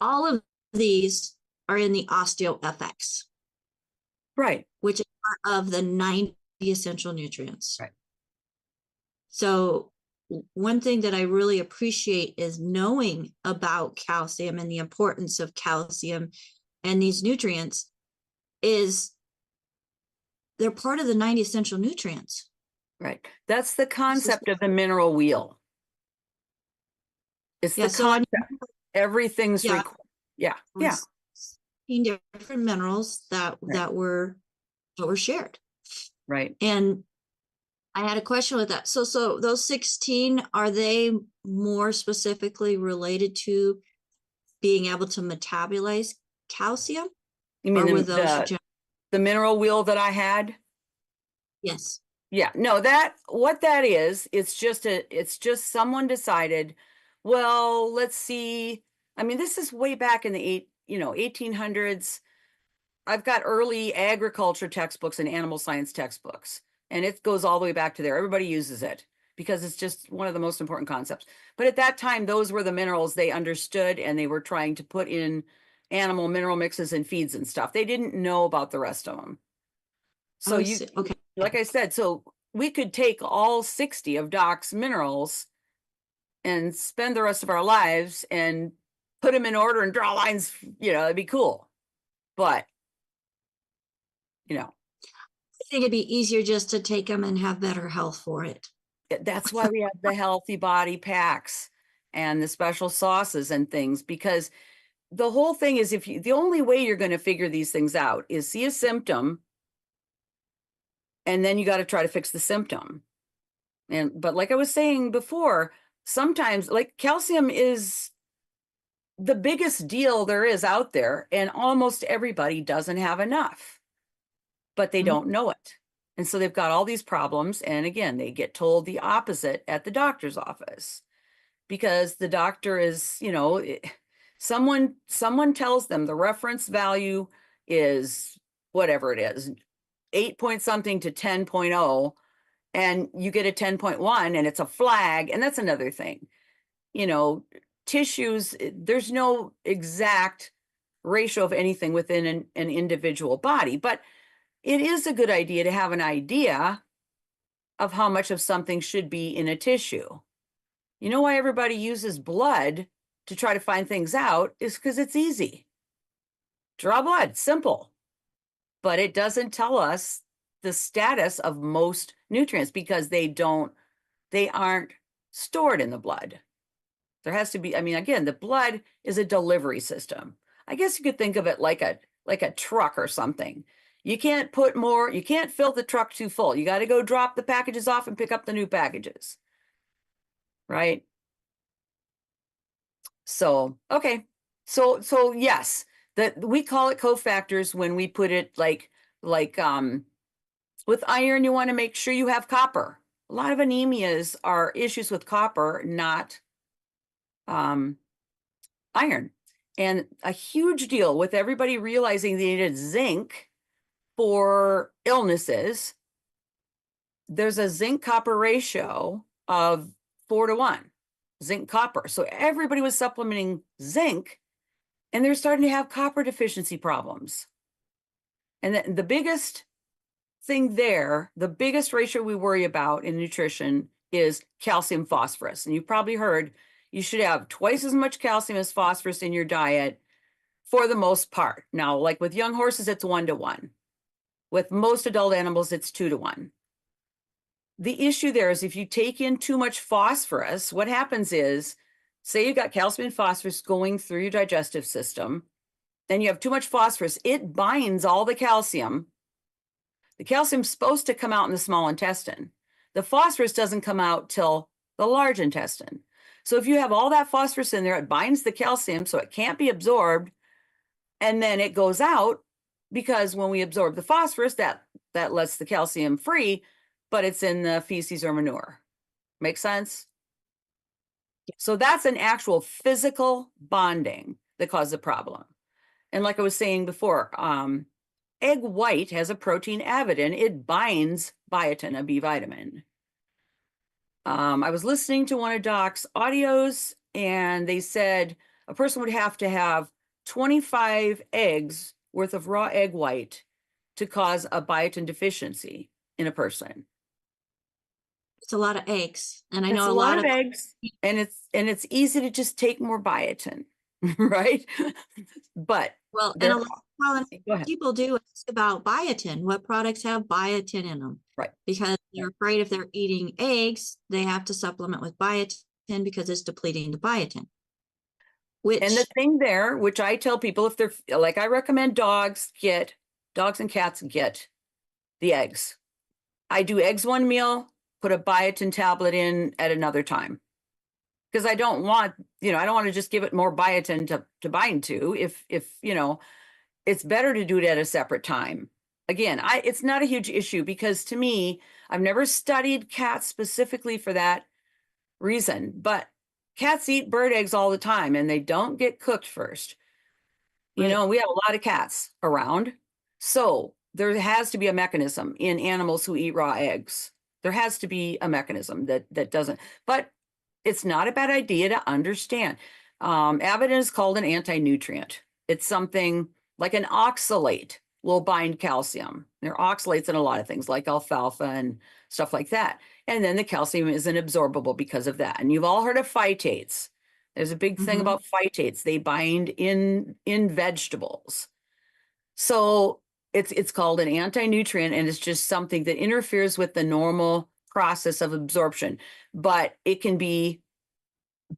All of these are in the osteofx, Right. which is part of the 90 essential nutrients. Right. So one thing that I really appreciate is knowing about calcium and the importance of calcium and these nutrients is they're part of the 90 essential nutrients. Right. That's the concept of the mineral wheel. It's the concept. Everything's required. Yeah. 16 different minerals that were shared. Right. And I had a question with that. So those 16, are they more specifically related to being able to metabolize calcium? You mean the mineral wheel that I had? Yes. Yeah. No, what that is, it's just someone decided, well, let's see. I mean, this is way back in the 1800s. I've got early agriculture textbooks and animal science textbooks, and it goes all the way back to there. Everybody uses it because it's just one of the most important concepts. But at that time, those were the minerals they understood, and they were trying to put in animal mineral mixes and feeds and stuff. They didn't know about the rest of them. So okay. Like I said, so we could take all 60 of Doc's minerals and spend the rest of our lives and put them in order and draw lines, it'd be cool. But, I think it'd be easier just to take them and have better health for it. That's why we have the healthy body packs and the special sauces and things, because the whole thing is the only way you're going to figure these things out is see a symptom And then you got to try to fix the symptom. But like I was saying before, sometimes like calcium is the biggest deal there is out there, and almost everybody doesn't have enough, but they don't know it. And so they've got all these problems. And again, they get told the opposite at the doctor's office, because the doctor is, someone tells them the reference value is whatever it is, 8 point something to 10.0, and you get a 10.1 and it's a flag. And that's another thing, tissues, there's no exact ratio of anything within an individual body, but it is a good idea to have an idea of how much of something should be in a tissue. You know why everybody uses blood to try to find things out is because it's easy. Draw blood, simple. But it doesn't tell us the status of most nutrients because they aren't stored in the blood. There has to be, again, the blood is a delivery system. I guess you could think of it like a truck or something. You can't fill the truck too full. You got to go drop the packages off and pick up the new packages. Right? So, okay. So yes, that we call it cofactors when we put it like with iron, you want to make sure you have copper. A lot of anemias are issues with copper, not iron. And a huge deal with everybody realizing they needed zinc for illnesses. There's a zinc copper ratio of 4:1, zinc copper. So everybody was supplementing zinc, and they're starting to have copper deficiency problems. And the biggest thing there, the biggest ratio we worry about in nutrition is calcium phosphorus. And you've probably heard you should have twice as much calcium as phosphorus in your diet for the most part. Now, like with young horses, it's 1:1. With most adult animals, it's 2:1. The issue there is if you take in too much phosphorus, what happens is, say you got calcium and phosphorus going through your digestive system, and you have too much phosphorus, it binds all the calcium. The calcium's supposed to come out in the small intestine. The phosphorus doesn't come out till the large intestine. So if you have all that phosphorus in there, it binds the calcium so it can't be absorbed, and then it goes out, because when we absorb the phosphorus, that lets the calcium free, but it's in the feces or manure. Make sense? So that's an actual physical bonding that causes a problem. And like I was saying before, egg white has a protein avidin. It binds biotin, a B vitamin. I was listening to one of Doc's audios, and they said a person would have to have 25 eggs worth of raw egg white to cause a biotin deficiency in a person. It's a lot of eggs, and I It's know a lot of eggs, and it's easy to just take more biotin, right? But and a lot of people do ask about biotin. What products have biotin in them? Right. Because they're afraid if they're eating eggs, they have to supplement with biotin because it's depleting the biotin. And the thing there, which I tell people, if they're like, I recommend dogs and cats get the eggs. I do eggs one meal, put a biotin tablet in at another time. Because I don't want to just give it more biotin to bind to. If it's better to do it at a separate time. Again, it's not a huge issue, because to me, I've never studied cats specifically for that reason, but cats eat bird eggs all the time, and they don't get cooked first. We have a lot of cats around. So there has to be a mechanism in animals who eat raw eggs. There has to be a mechanism that doesn't, but it's not a bad idea to understand. Avidin is called an anti-nutrient. It's something like an oxalate will bind calcium. There are oxalates in a lot of things like alfalfa and stuff like that. And then the calcium isn't absorbable because of that. And you've all heard of phytates. There's a big thing about phytates. They bind in vegetables. So it's called an anti-nutrient, and it's just something that interferes with the normal process of absorption. But it can be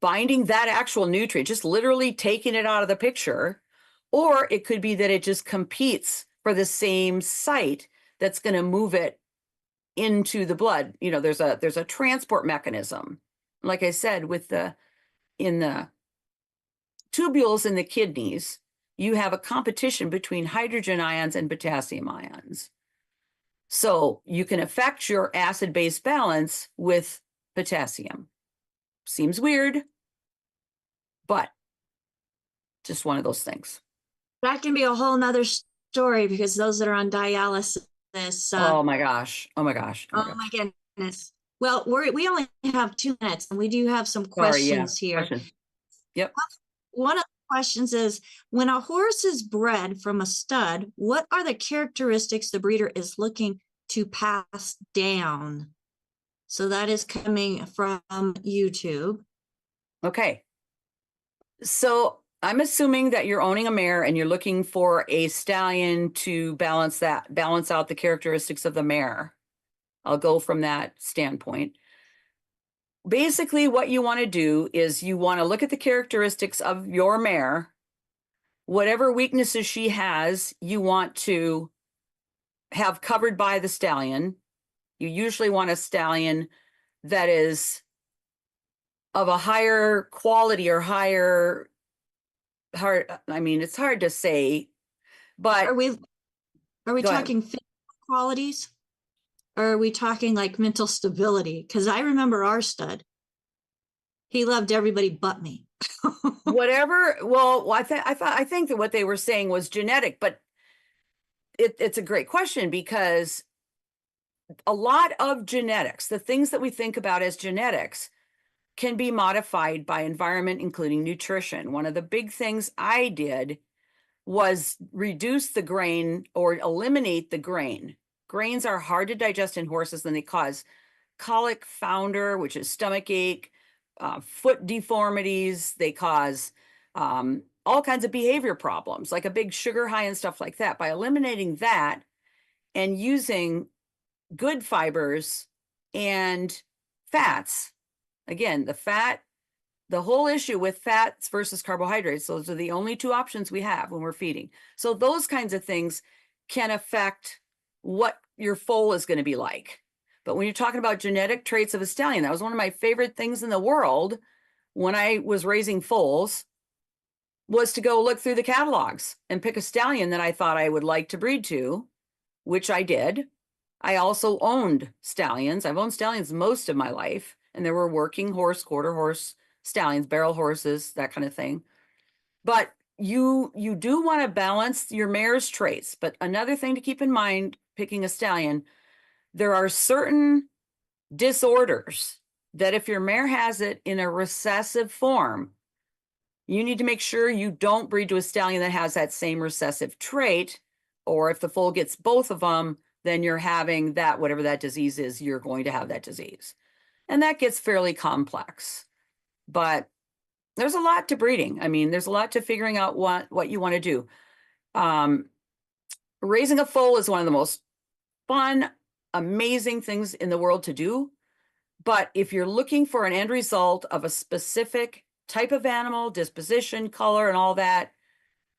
binding that actual nutrient, just literally taking it out of the picture, or it could be that it just competes for the same site that's going to move it into the blood. You know, there's a transport mechanism. Like I said, in the tubules in the kidneys, you have a competition between hydrogen ions and potassium ions. So you can affect your acid-base balance with potassium. Seems weird, but just one of those things. That can be a whole nother story because those that are on dialysis. Oh my gosh. Oh my gosh. Oh my goodness. Well, we only have 2 minutes and we do have some Sorry, yeah. questions here. Question. Yep. One of the questions is, when a horse is bred from a stud, what are the characteristics the breeder is looking to pass down? So that is coming from YouTube. Okay. So I'm assuming that you're owning a mare and you're looking for a stallion to balance out the characteristics of the mare. I'll go from that standpoint. Basically, what you want to do is you want to look at the characteristics of your mare. Whatever weaknesses she has, you want to have covered by the stallion. You usually want a stallion that is of a higher quality or higher I mean, it's hard to say, but Are we Go ahead. talking physical qualities? Or are we talking like mental stability? Because I remember our stud. He loved everybody but me. whatever. Well, I think that what they were saying was genetic, but it's a great question because a lot of genetics, the things that we think about as genetics, can be modified by environment, including nutrition. One of the big things I did was reduce the grain or eliminate the grain. Grains are hard to digest in horses, and they cause colic founder, which is stomach ache, foot deformities. They cause all kinds of behavior problems, like a big sugar high and stuff like that. By eliminating that and using good fibers and fats, again, the whole issue with fats versus carbohydrates, those are the only 2 options we have when we're feeding. So those kinds of things can affect what your foal is going to be like. But when you're talking about genetic traits of a stallion, that was one of my favorite things in the world when I was raising foals, was to go look through the catalogs and pick a stallion that I thought I would like to breed to, which I did. I also owned stallions. I've owned stallions most of my life, and there were working horse, quarter horse stallions, barrel horses, that kind of thing. But you do want to balance your mare's traits. But another thing to keep in mind, picking a stallion, there are certain disorders that if your mare has it in a recessive form, you need to make sure you don't breed to a stallion that has that same recessive trait. Or if the foal gets both of them, then you're having that, whatever that disease is, you're going to have that disease. And that gets fairly complex. But there's a lot to breeding. I mean, there's a lot to figuring out what you want to do. Raising a foal is one of the most fun, amazing things in the world to do. But if you're looking for an end result of a specific type of animal, disposition, color, and all that,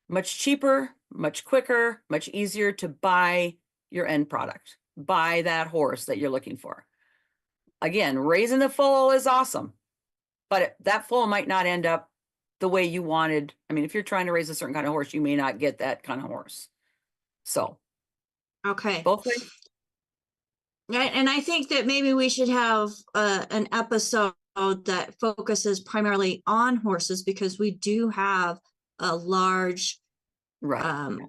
much cheaper, much quicker, much easier to buy your end product. Buy that horse that you're looking for. Again, raising the foal is awesome, but that foal might not end up the way you wanted. I mean, if you're trying to raise a certain kind of horse, you may not get that kind of horse. So, Okay. both ways. And I think that maybe we should have an episode that focuses primarily on horses, because we do have a large Right.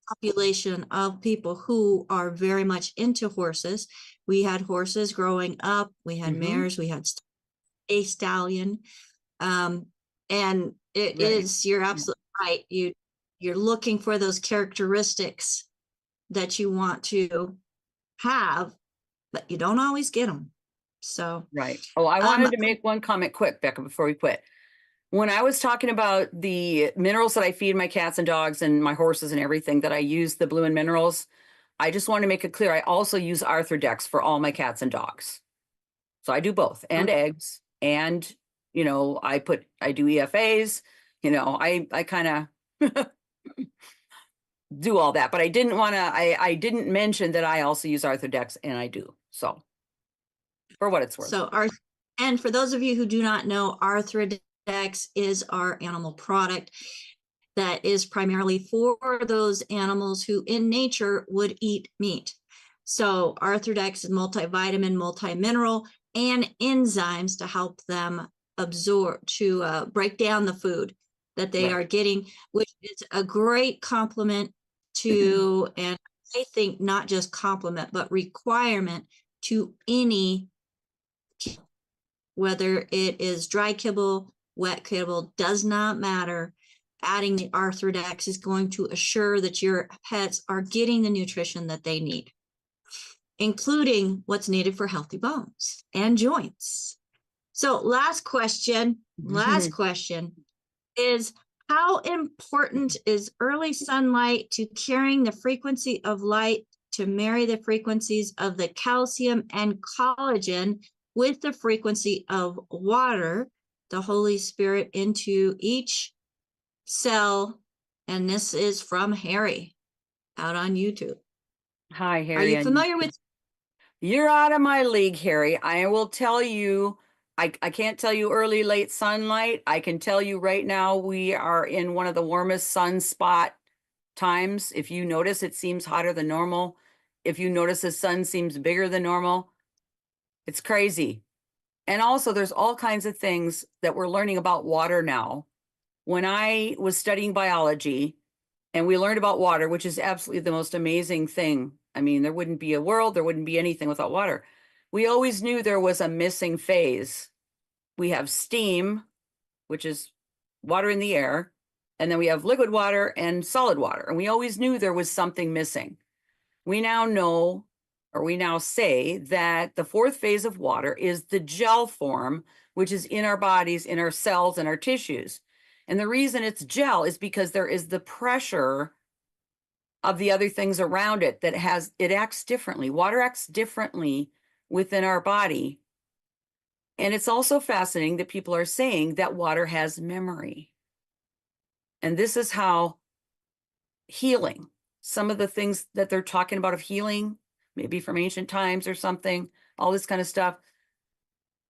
population of people who are very much into horses. We had horses growing up, we had mares, we had a stallion. And it is, you're absolutely right. You're looking for those characteristics that you want to have, but you don't always get them. So, Right. Oh, I wanted to make one comment quick, Becca, before we quit. When I was talking about the minerals that I feed my cats and dogs and my horses and everything, that I use the blue and minerals, I just want to make it clear, I also use Arthrodex for all my cats and dogs. So I do both, and eggs, and, you know, I do EFAs, you know, I kind of, do all that, but I didn't want to, I didn't mention that I also use Arthrodex, and I do. So for what it's worth. So and for those of you who do not know, Arthrodex is our animal product that is primarily for those animals who in nature would eat meat. So Arthrodex is multivitamin, multimineral, and enzymes to help them absorb, to break down the food that they are getting, which is a great complement to, and I think not just complement, but requirement to any, whether it is dry kibble, wet kibble, does not matter. Adding the Arthrodex is going to assure that your pets are getting the nutrition that they need, including what's needed for healthy bones and joints. So last question is, how important is early sunlight to carrying the frequency of light to marry the frequencies of the calcium and collagen with the frequency of water, the Holy Spirit, into each cell? And this is from Harry out on YouTube. Hi, Harry. Are you familiar with? You're out of my league, Harry. I will tell you, I can't tell you early, late sunlight. I can tell you right now, we are in one of the warmest sunspot times. If you notice, it seems hotter than normal. If you notice the sun seems bigger than normal, it's crazy. And also there's all kinds of things that we're learning about water now. When I was studying biology and we learned about water, which is absolutely the most amazing thing. I mean, there wouldn't be a world, there wouldn't be anything without water. We always knew there was a missing phase. We have steam, which is water in the air, and then we have liquid water and solid water. And we always knew there was something missing. We now know, or we now say, that the fourth phase of water is the gel form, which is in our bodies, in our cells, and our tissues. And the reason it's gel is because there is the pressure of the other things around it that it acts differently. Water acts differently within our body. And it's also fascinating that people are saying that water has memory. And this is how healing, some of the things that they're talking about of healing, maybe from ancient times or something, all this kind of stuff.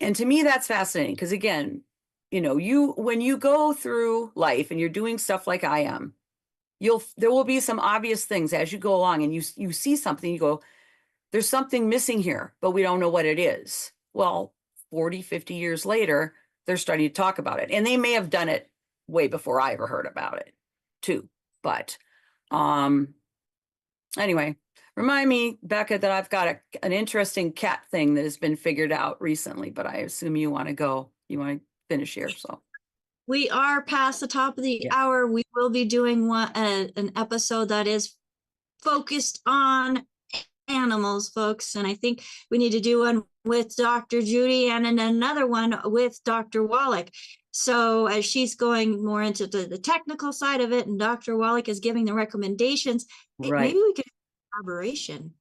And to me, that's fascinating because, again, you know, when you go through life and you're doing stuff like I am, there will be some obvious things as you go along, and you see something, you go, there's something missing here, but we don't know what it is. Well, 40, 50 years later, they're starting to talk about it. And they may have done it way before I ever heard about it too. But anyway, remind me, Becca, that I've got an interesting cat thing that has been figured out recently, but I assume you want to finish here. So We are past the top of the hour. We will be doing an episode that is focused on animals, folks. And I think we need to do one with Dr. Judy and another one with Dr. Wallach. So as she's going more into the technical side of it and Dr. Wallach is giving the recommendations, maybe we could have collaboration.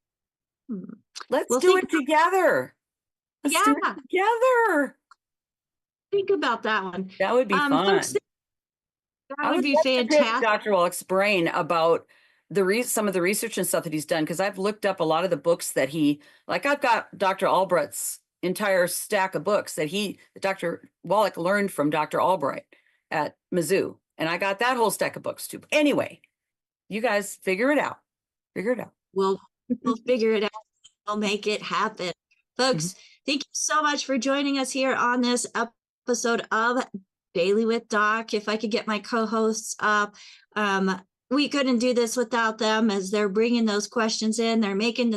Let's do it together. Let's do it together. Think about that one. That would be fun. Folks, that would be fantastic. Dr. Wallach's brain about some of the research and stuff that he's done, because I've looked up a lot of the books that I've got Dr. Albright's entire stack of books that Dr. Wallach learned from Dr. Albright at Mizzou, and I got that whole stack of books too. Anyway, you guys figure it out. We'll figure it out. We'll make it happen, folks. Thank you so much for joining us here on this episode of Daily with Doc. If I could get my co-hosts up, we couldn't do this without them, as they're bringing those questions in. They're making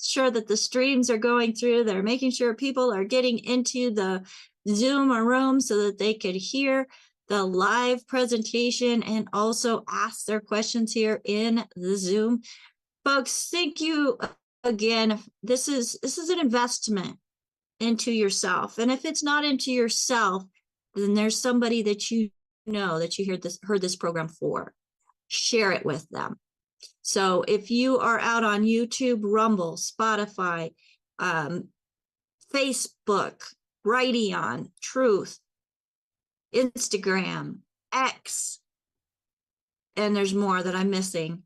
sure that the streams are going through. They're making sure people are getting into the Zoom or room so that they could hear the live presentation and also ask their questions here in the Zoom. Folks, thank you again. This is an investment into yourself. And if it's not into yourself, then there's somebody that you know that you heard this program for. Share it with them. So if you are out on YouTube, Rumble, Spotify, Facebook, Brighteon, Truth, Instagram, X, and there's more that I'm missing.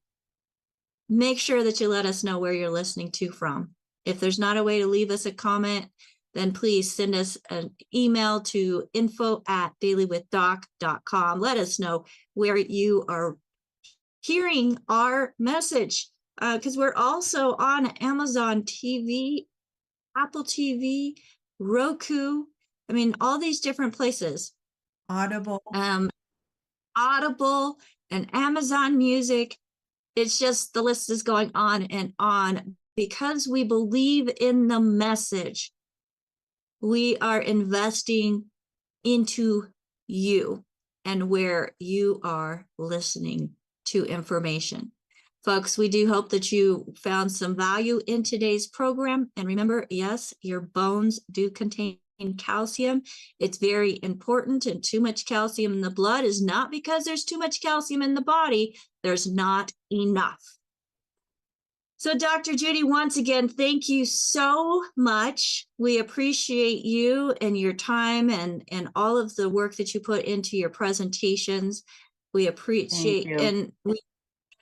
make sure that you let us know where you're listening to from. If there's not a way to leave us a comment, then please send us an email to info@dailywithdoc.com. Let us know where you are hearing our message, because we're also on Amazon TV, Apple TV, Roku. I mean, all these different places. Audible. Audible and Amazon Music. It's just the list is going on and on because we believe in the message. We are investing into you and where you are listening to information. Folks, we do hope that you found some value in today's program. And remember, yes, your bones do contain calcium. It's very important, and too much calcium in the blood is not because there's too much calcium in the body. There's not enough. So Dr. Judy, once again, thank you so much. We appreciate you and your time and all of the work that you put into your presentations. We appreciate, and we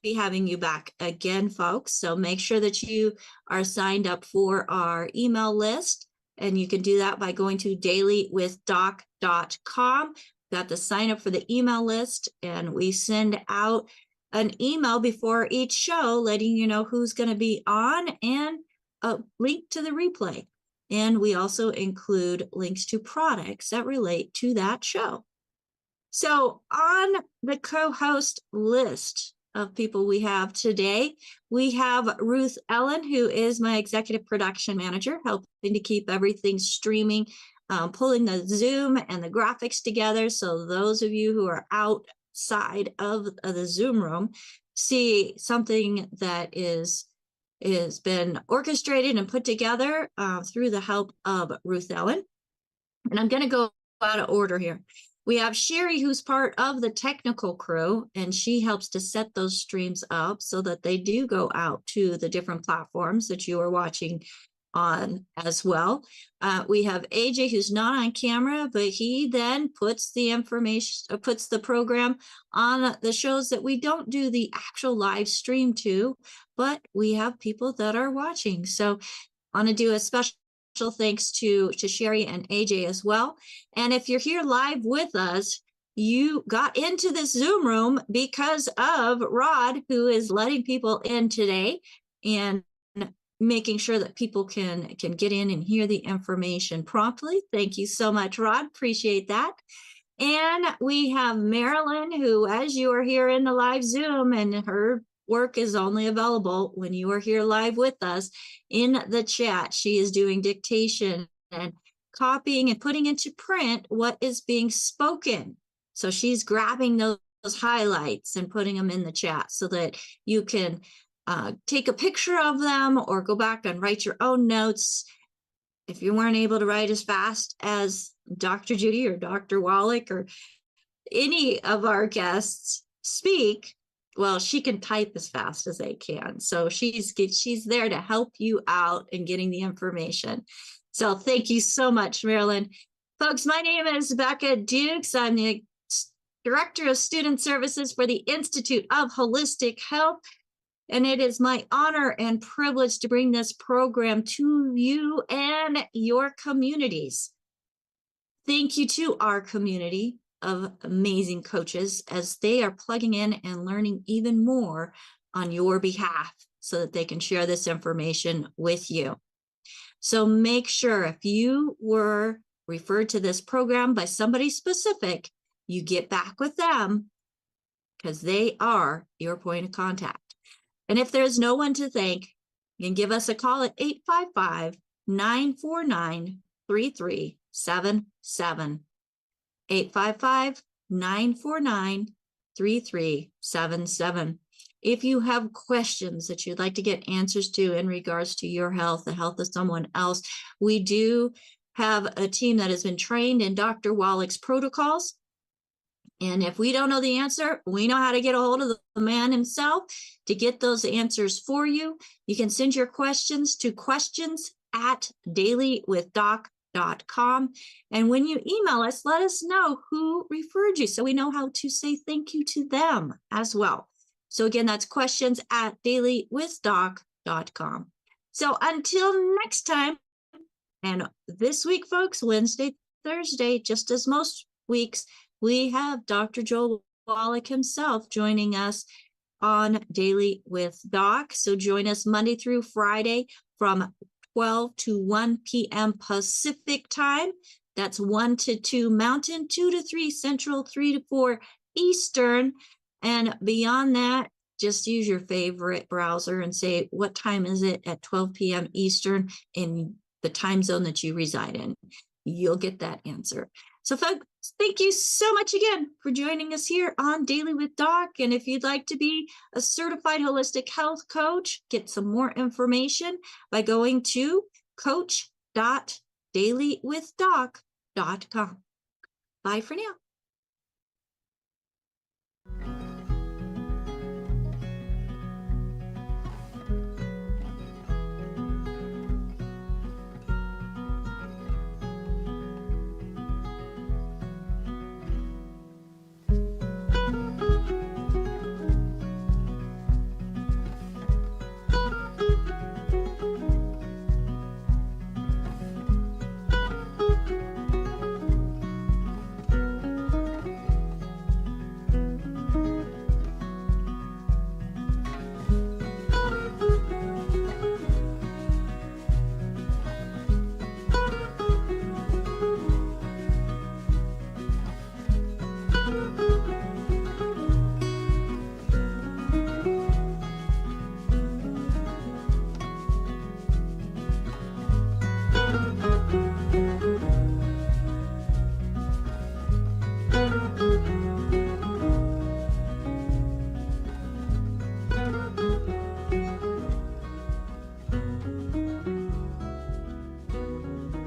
be having you back again, folks. So make sure that you are signed up for our email list, and you can do that by going to dailywithdoc.com. Got to sign up for the email list, and we send out an email before each show letting you know who's going to be on and a link to the replay. And we also include links to products that relate to that show. So on the co-host list of people we have today, we have Ruth Ellen, who is my executive production manager, helping to keep everything streaming, pulling the Zoom and the graphics together. So those of you who are outside of the Zoom room see something that is been orchestrated and put together through the help of Ruth Ellen. And I'm going to go out of order here. We have Sherry, who's part of the technical crew, and she helps to set those streams up so that they do go out to the different platforms that you are watching on as well. We have AJ, who's not on camera, but he then puts the information, puts the program on the shows that we don't do the actual live stream to, but we have people that are watching. So I want to do a special thanks to Sherry and AJ as well. And if you're here live with us, you got into this Zoom room because of Rod, who is letting people in today and making sure that people can get in and hear the information promptly. Thank you so much, Rod. Appreciate that. And we have Marilyn, who, as you are here in the live Zoom, and her work is only available when you are here live with us in the chat. She is doing dictation and copying and putting into print what is being spoken. So she's grabbing those highlights and putting them in the chat so that you can take a picture of them or go back and write your own notes. If you weren't able to write as fast as Dr. Judy or Dr. Wallach or any of our guests speak, well, she can type as fast as they can. So she's there to help you out in getting the information. So thank you so much, Marilyn. Folks, my name is Becca Dukes. I'm the Director of Student Services for the Institute of Holistic Health. And it is my honor and privilege to bring this program to you and your communities. Thank you to our community of amazing coaches as they are plugging in and learning even more on your behalf so that they can share this information with you. So make sure if you were referred to this program by somebody specific, you get back with them because they are your point of contact. And if there's no one to thank, you can give us a call at 855-949-3377. 855-949-3377. If you have questions that you'd like to get answers to in regards to your health, the health of someone else, we do have a team that has been trained in Dr. Wallach's protocols. And if we don't know the answer, we know how to get a hold of the man himself to get those answers for you. You can send your questions to questions@dailywithdoc.com. And when you email us, let us know who referred you so we know how to say thank you to them as well. So again, that's questions@dailywithdoc.com. So until next time, and this week, folks, Wednesday, Thursday, just as most weeks, we have Dr. Joel Wallach himself joining us on Daily with Doc. So join us Monday through Friday from 12 to 1 p.m. Pacific time. That's 1 to 2 Mountain, 2 to 3 Central, 3 to 4 Eastern. And beyond that, just use your favorite browser and say, what time is it at 12 p.m. Eastern in the time zone that you reside in? You'll get that answer. So folks, thank you so much again for joining us here on Daily with Doc. And if you'd like to be a certified holistic health coach, get some more information by going to coach.dailywithdoc.com. Bye for now.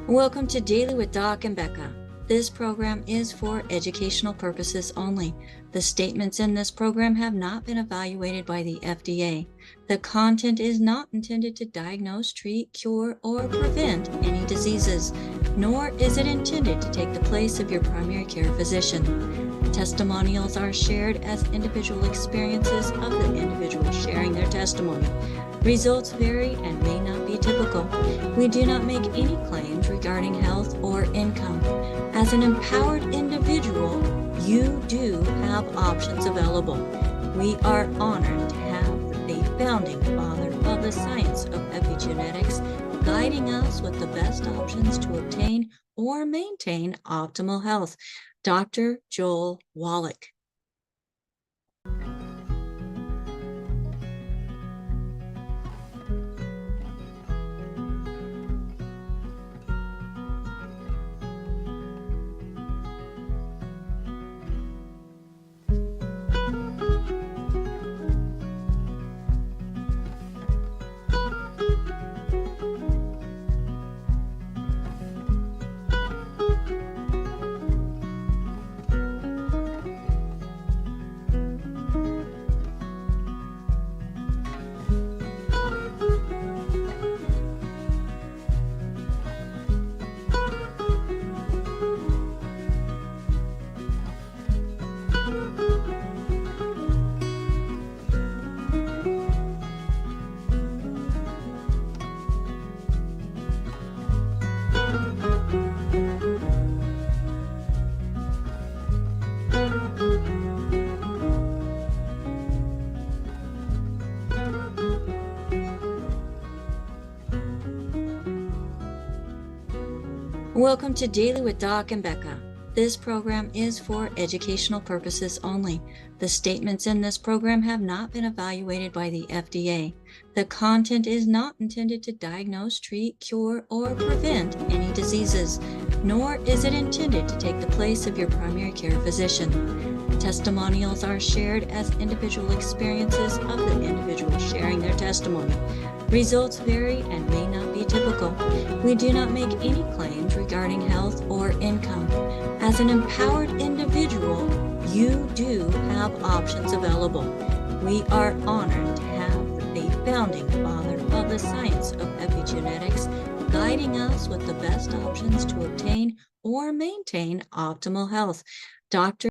Welcome to Daily with Doc and Becca. This program is for educational purposes only. The statements in this program have not been evaluated by the FDA. The content is not intended to diagnose, treat, cure, or prevent any diseases, nor is it intended to take the place of your primary care physician. Testimonials are shared as individual experiences of the individual sharing their testimony. Results vary and may not be typical. We do not make any claims regarding health or income. As an empowered individual, you do have options available. We are honored to have the founding father of the science of epigenetics guiding us with the best options to obtain or maintain optimal health, Dr. Joel Wallach. Welcome to Daily with Doc and Becca. This program is for educational purposes only. The statements in this program have not been evaluated by the FDA. The content is not intended to diagnose, treat, cure, or prevent any diseases, nor is it intended to take the place of your primary care physician. Testimonials are shared as individual experiences of the individual sharing their testimony. Results vary and may not be typical. We do not make any claims regarding health or income. As an empowered individual, you do have options available. We are honored to have the founding father of the science of epigenetics guiding us with the best options to obtain or maintain optimal health, Dr.